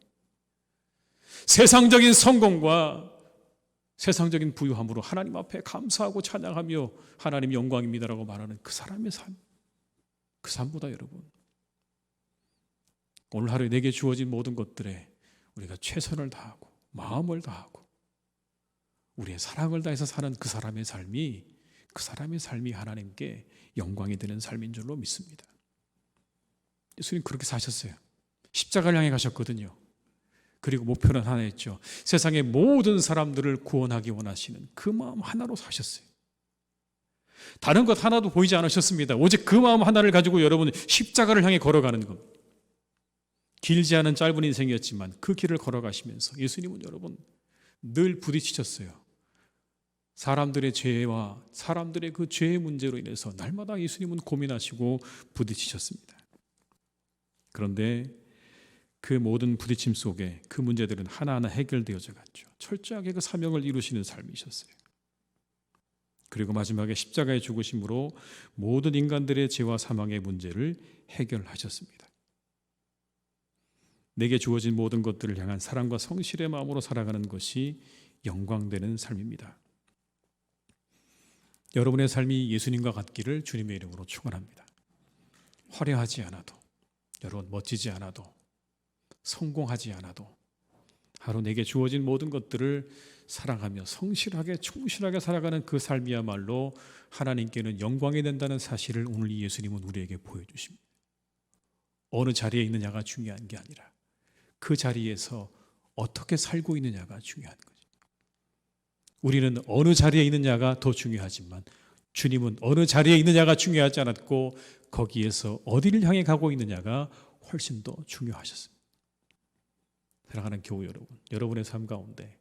Speaker 1: 세상적인 성공과 세상적인 부유함으로 하나님 앞에 감사하고 찬양하며 하나님 영광입니다라고 말하는 그 사람의 삶, 그 삶보다 여러분 오늘 하루에 내게 주어진 모든 것들에 우리가 최선을 다하고 마음을 다하고 우리의 사랑을 다해서 사는 그 사람의 삶이 하나님께 영광이 되는 삶인 줄로 믿습니다. 예수님 그렇게 사셨어요. 십자가를 향해 가셨거든요. 그리고 목표는 하나였죠. 세상의 모든 사람들을 구원하기 원하시는 그 마음 하나로 사셨어요. 다른 것 하나도 보이지 않으셨습니다. 오직 그 마음 하나를 가지고 여러분 십자가를 향해 걸어가는 것. 길지 않은 짧은 인생이었지만 그 길을 걸어가시면서 예수님은 여러분 늘 부딪히셨어요. 사람들의 죄와 사람들의 그 죄의 문제로 인해서 날마다 예수님은 고민하시고 부딪히셨습니다. 그런데 그 모든 부딪힘 속에 그 문제들은 하나하나 해결되어져 갔죠. 철저하게 그 사명을 이루시는 삶이셨어요. 그리고 마지막에 십자가의 죽으심으로 모든 인간들의 죄와 사망의 문제를 해결하셨습니다. 내게 주어진 모든 것들을 향한 사랑과 성실의 마음으로 살아가는 것이 영광되는 삶입니다. 여러분의 삶이 예수님과 같기를 주님의 이름으로 축원합니다. 화려하지 않아도, 여러분 멋지지 않아도, 성공하지 않아도 하루 내게 주어진 모든 것들을 사랑하며 성실하게 충실하게 살아가는 그 삶이야말로 하나님께는 영광이 된다는 사실을 오늘 이 예수님은 우리에게 보여주십니다. 어느 자리에 있느냐가 중요한 게 아니라 그 자리에서 어떻게 살고 있느냐가 중요한 거죠. 우리는 어느 자리에 있느냐가 더 중요하지만 주님은 어느 자리에 있느냐가 중요하지 않았고 거기에서 어디를 향해 가고 있느냐가 훨씬 더 중요하셨습니다. 사랑하는 교우 여러분, 여러분의 삶 가운데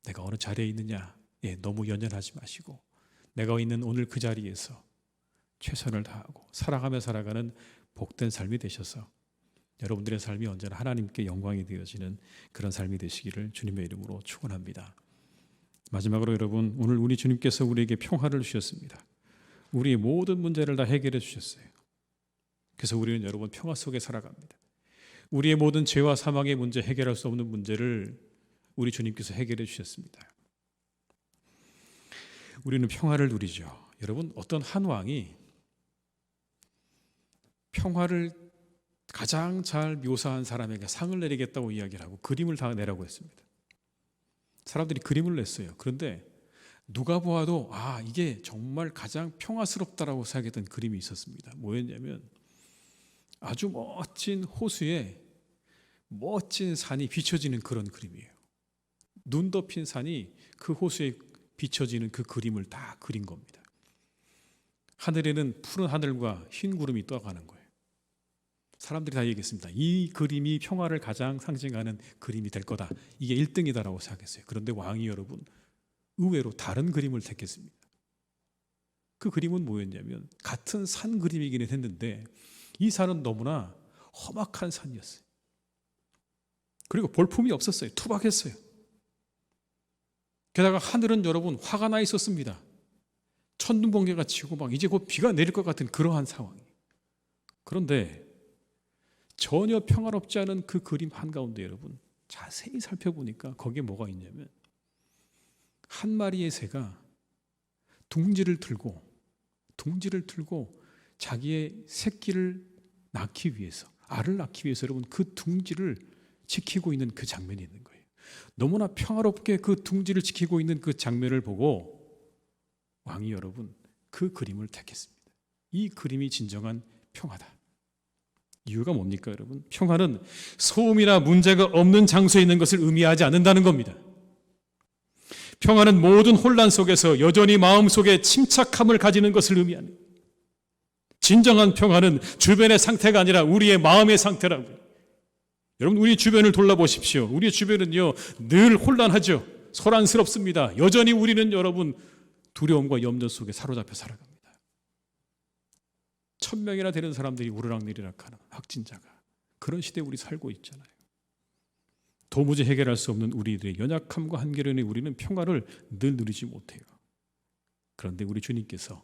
Speaker 1: 내가 어느 자리에 있느냐에 너무 연연하지 마시고 내가 있는 오늘 그 자리에서 최선을 다하고 살아가며 살아가는 복된 삶이 되셔서 여러분들의 삶이 언제나 하나님께 영광이 되어지는 그런 삶이 되시기를 주님의 이름으로 축원합니다. 마지막으로 여러분, 오늘 우리 주님께서 우리에게 평화를 주셨습니다. 우리의 모든 문제를 다 해결해 주셨어요. 그래서 우리는 여러분 평화 속에 살아갑니다. 우리의 모든 죄와 사망의 문제, 해결할 수 없는 문제를 우리 주님께서 해결해 주셨습니다. 우리는 평화를 누리죠. 여러분, 어떤 한 왕이 평화를 가장 잘 묘사한 사람에게 상을 내리겠다고 이야기를 하고 그림을 다 내라고 했습니다. 사람들이 그림을 냈어요. 그런데 누가 보아도 이게 정말 가장 평화스럽다라고 생각했던 그림이 있었습니다. 뭐였냐면 아주 멋진 호수에 멋진 산이 비춰지는 그런 그림이에요. 눈 덮인 산이 그 호수에 비춰지는 그 그림을 다 그린 겁니다. 하늘에는 푸른 하늘과 흰 구름이 떠가는 거예요. 사람들이 다 얘기했습니다. 이 그림이 평화를 가장 상징하는 그림이 될 거다. 이게 1등이다라고 생각했어요. 그런데 왕이 여러분 의외로 다른 그림을 택했습니다. 그 그림은 뭐였냐면 같은 산 그림이기는 했는데 이 산은 너무나 험악한 산이었어요. 그리고 볼품이 없었어요. 투박했어요. 게다가 하늘은 여러분 화가 나 있었습니다. 천둥번개가 치고 막 이제 곧 비가 내릴 것 같은 그러한 상황이에요. 그런데 전혀 평화롭지 않은 그 그림 한가운데 여러분 자세히 살펴보니까 거기에 뭐가 있냐면 한 마리의 새가 둥지를 들고 자기의 새끼를 낳기 위해서, 알을 낳기 위해서 여러분 그 둥지를 지키고 있는 그 장면이 있는 거예요. 너무나 평화롭게 그 둥지를 지키고 있는 그 장면을 보고 왕이 여러분 그 그림을 택했습니다. 이 그림이 진정한 평화다. 이유가 뭡니까 여러분? 평화는 소음이나 문제가 없는 장소에 있는 것을 의미하지 않는다는 겁니다. 평화는 모든 혼란 속에서 여전히 마음속에 침착함을 가지는 것을 의미하는 거예요. 진정한 평화는 주변의 상태가 아니라 우리의 마음의 상태라고요. 여러분 우리 주변을 돌아보십시오. 우리 주변은요 늘 혼란하죠. 소란스럽습니다. 여전히 우리는 여러분 두려움과 염려 속에 사로잡혀 살아갑니다. 1000명이나 되는 사람들이 우르락내리락 하는 확진자가 그런 시대에 우리 살고 있잖아요. 도무지 해결할 수 없는 우리들의 연약함과 한계로 인해 우리는 평화를 늘 누리지 못해요. 그런데 우리 주님께서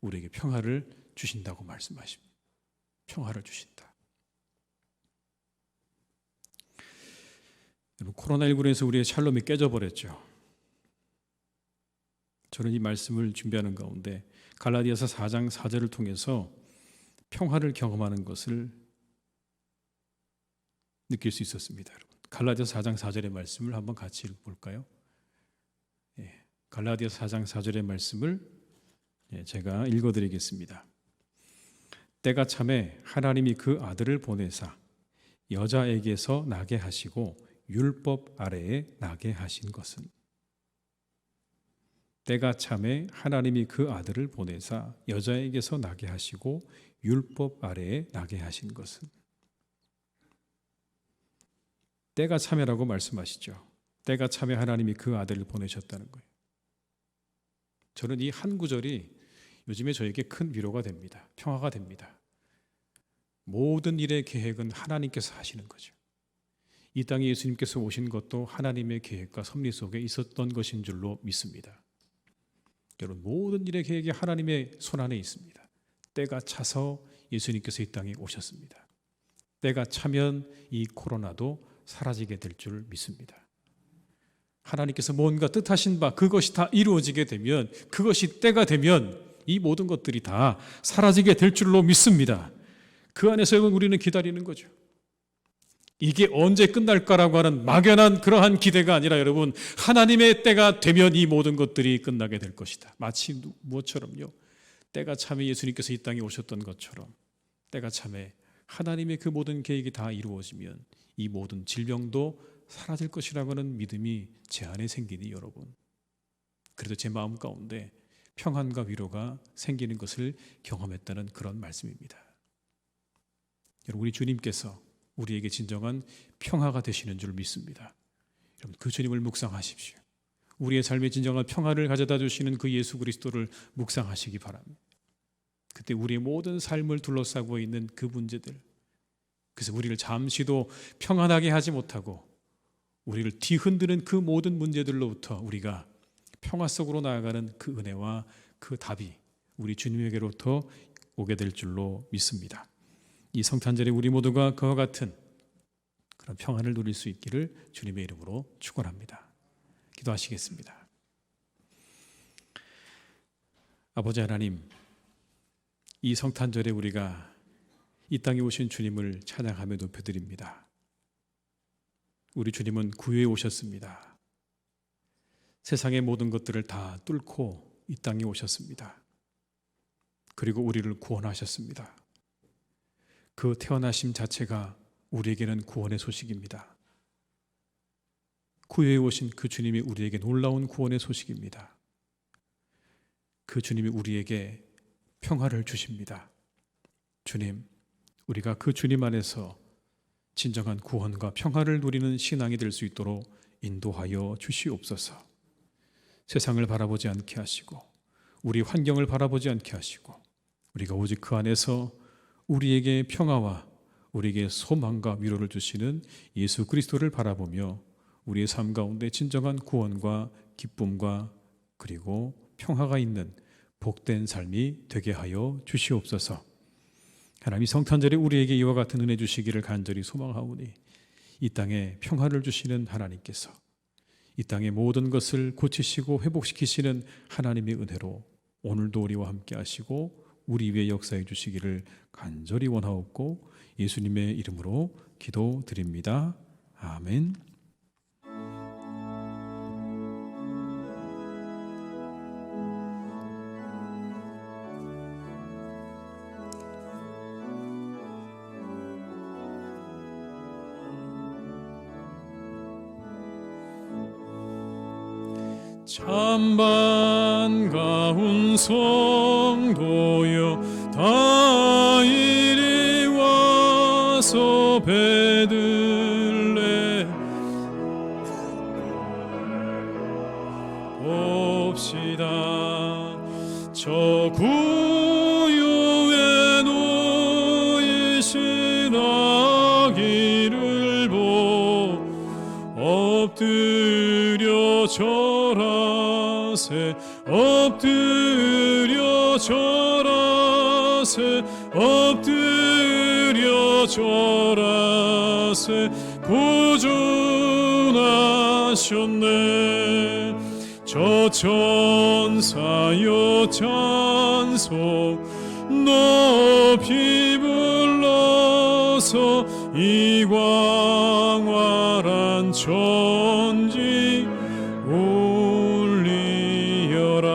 Speaker 1: 우리에게 평화를 주신다고 말씀하십니다. 평화를 주신다. 여러분 코로나19로 해서 우리의 샬롬이 깨져버렸죠. 저는 이 말씀을 준비하는 가운데 갈라디아서 4장 4절을 통해서 평화를 경험하는 것을 느낄 수 있었습니다. 여러분 갈라디아서 4장 4절의 말씀을 한번 같이 읽어볼까요? 갈라디아서 4장 4절의 말씀을 제가 읽어드리겠습니다. 때가 참에 하나님이 그 아들을 보내사 여자에게서 나게 하시고 율법 아래에 나게 하신 것은 때가 참에 하나님이 그 아들을 보내사 여자에게서 나게 하시고 율법 아래에 나게 하신 것은 때가 참에라고 말씀하시죠. 때가 참에 하나님이 그 아들을 보내셨다는 거예요. 저는 이 한 구절이 요즘에 저에게 큰 위로가 됩니다. 평화가 됩니다. 모든 일의 계획은 하나님께서 하시는 거죠. 이 땅에 예수님께서 오신 것도 하나님의 계획과 섭리 속에 있었던 것인 줄로 믿습니다. 여러분 모든 일의 계획이 하나님의 손안에 있습니다. 때가 차서 예수님께서 이 땅에 오셨습니다. 때가 차면 이 코로나도 사라지게 될 줄 믿습니다. 하나님께서 뭔가 뜻하신 바 그것이 다 이루어지게 되면, 그것이 때가 되면 이 모든 것들이 다 사라지게 될 줄로 믿습니다. 그 안에서 우리는 기다리는 거죠. 이게 언제 끝날까라고 하는 막연한 그러한 기대가 아니라, 여러분, 하나님의 때가 되면 이 모든 것들이 끝나게 될 것이다. 마치 무엇처럼요? 때가 참에 예수님께서 이 땅에 오셨던 것처럼 때가 참에 하나님의 그 모든 계획이 다 이루어지면 이 모든 질병도 사라질 것이라고 하는 믿음이 제 안에 생기니, 여러분, 그래도 제 마음 가운데 평안과 위로가 생기는 것을 경험했다는 그런 말씀입니다. 여러분, 우리 주님께서 우리에게 진정한 평화가 되시는 줄 믿습니다. 여러분, 그 주님을 묵상하십시오. 우리의 삶에 진정한 평화를 가져다 주시는 그 예수 그리스도를 묵상하시기 바랍니다. 그때 우리의 모든 삶을 둘러싸고 있는 그 문제들, 그래서 우리를 잠시도 평안하게 하지 못하고 우리를 뒤흔드는 그 모든 문제들로부터 우리가 평화 속으로 나아가는 그 은혜와 그 답이 우리 주님에게로부터 오게 될 줄로 믿습니다. 이 성탄절에 우리 모두가 그와 같은 그런 평안을 누릴 수 있기를 주님의 이름으로 축원합니다. 기도하시겠습니다. 아버지 하나님, 이 성탄절에 우리가 이 땅에 오신 주님을 찬양하며 높여드립니다. 우리 주님은 구유에 오셨습니다. 세상의 모든 것들을 다 뚫고 이 땅에 오셨습니다. 그리고 우리를 구원하셨습니다. 그 태어나심 자체가 우리에게는 구원의 소식입니다. 구유에 오신 그 주님이 우리에게 놀라운 구원의 소식입니다. 그 주님이 우리에게 평화를 주십니다. 주님, 우리가 그 주님 안에서 진정한 구원과 평화를 누리는 신앙이 될 수 있도록 인도하여 주시옵소서. 세상을 바라보지 않게 하시고 우리 환경을 바라보지 않게 하시고 우리가 오직 그 안에서 우리에게 평화와 우리에게 소망과 위로를 주시는 예수 그리스도를 바라보며 우리의 삶 가운데 진정한 구원과 기쁨과 그리고 평화가 있는 복된 삶이 되게 하여 주시옵소서. 하나님, 이 성탄절에 우리에게 이와 같은 은혜 주시기를 간절히 소망하오니 이 땅에 평화를 주시는 하나님께서 이 땅의 모든 것을 고치시고 회복시키시는 하나님의 은혜로 오늘도 우리와 함께 하시고 우리 위에 역사해 주시기를 간절히 원하옵고 예수님의 이름으로 기도드립니다. 아멘. 참 반가운 성도여 다 이리 와서 베들레 봅시다. 저 구유에 놓이신 아기를 엎드려 절하세 엎드려 절하세 엎드려 절하세 구주나셨네. 저 천사여 찬송 높이 불러서 이 광활한 천지 울리어라.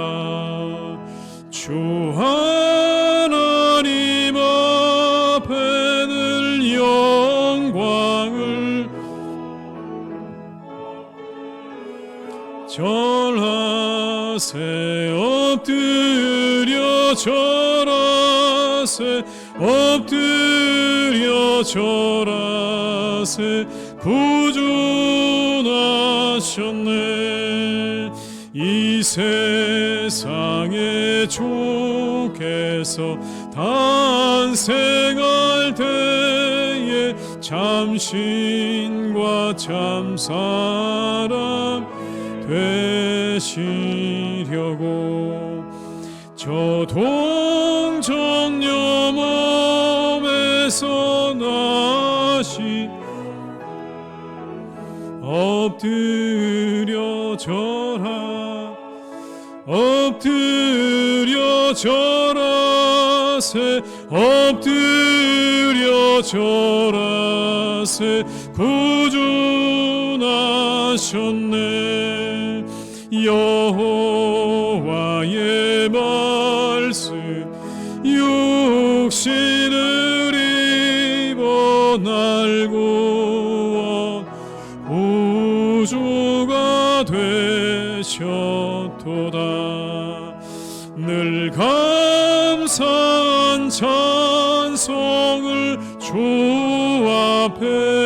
Speaker 1: 주 하나님 앞에는 영광을 절하세 엎드려 절하세 엎드려 절하세 구주나셨네. 이 세상의 주께서 탄생할 때에 참신과 참사람 되시려고 저 동정녀 몸에서 나 엎드려 절하 엎드려 절하세 엎드려 절하세 구주나셨네 여호와의 말씀 육신을 입어 날 구원 구주가 되셨도다 늘 감사한 찬송을 주 앞에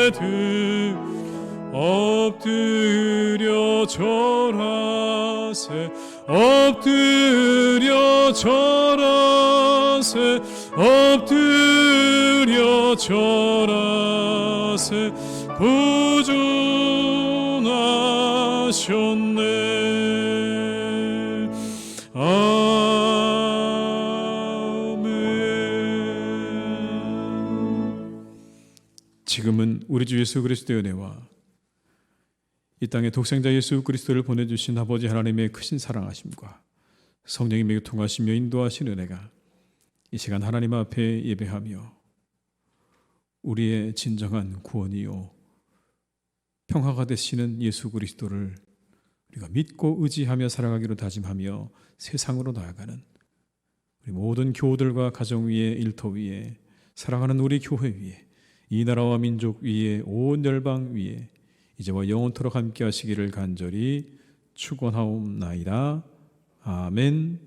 Speaker 1: 엎드려 절하세 엎드려 절하세 엎드려 절하세 구주나셨네 아멘. 지금은 우리 주 예수 그리스도의 은혜와 이 땅에 독생자 예수 그리스도를 보내주신 아버지 하나님의 크신 사랑하심과 성령님에게 통하시며 인도하신 은혜가 이 시간 하나님 앞에 예배하며 우리의 진정한 구원이요 평화가 되시는 예수 그리스도를 우리가 믿고 의지하며 살아가기로 다짐하며 세상으로 나아가는 우리 모든 교우들과 가정 위에 일터 위에 사랑하는 우리 교회 위에 이 나라와 민족 위에 온 열방 위에 이제와 영원토록 함께 하시기를 간절히 축원하옵나이다. 아멘.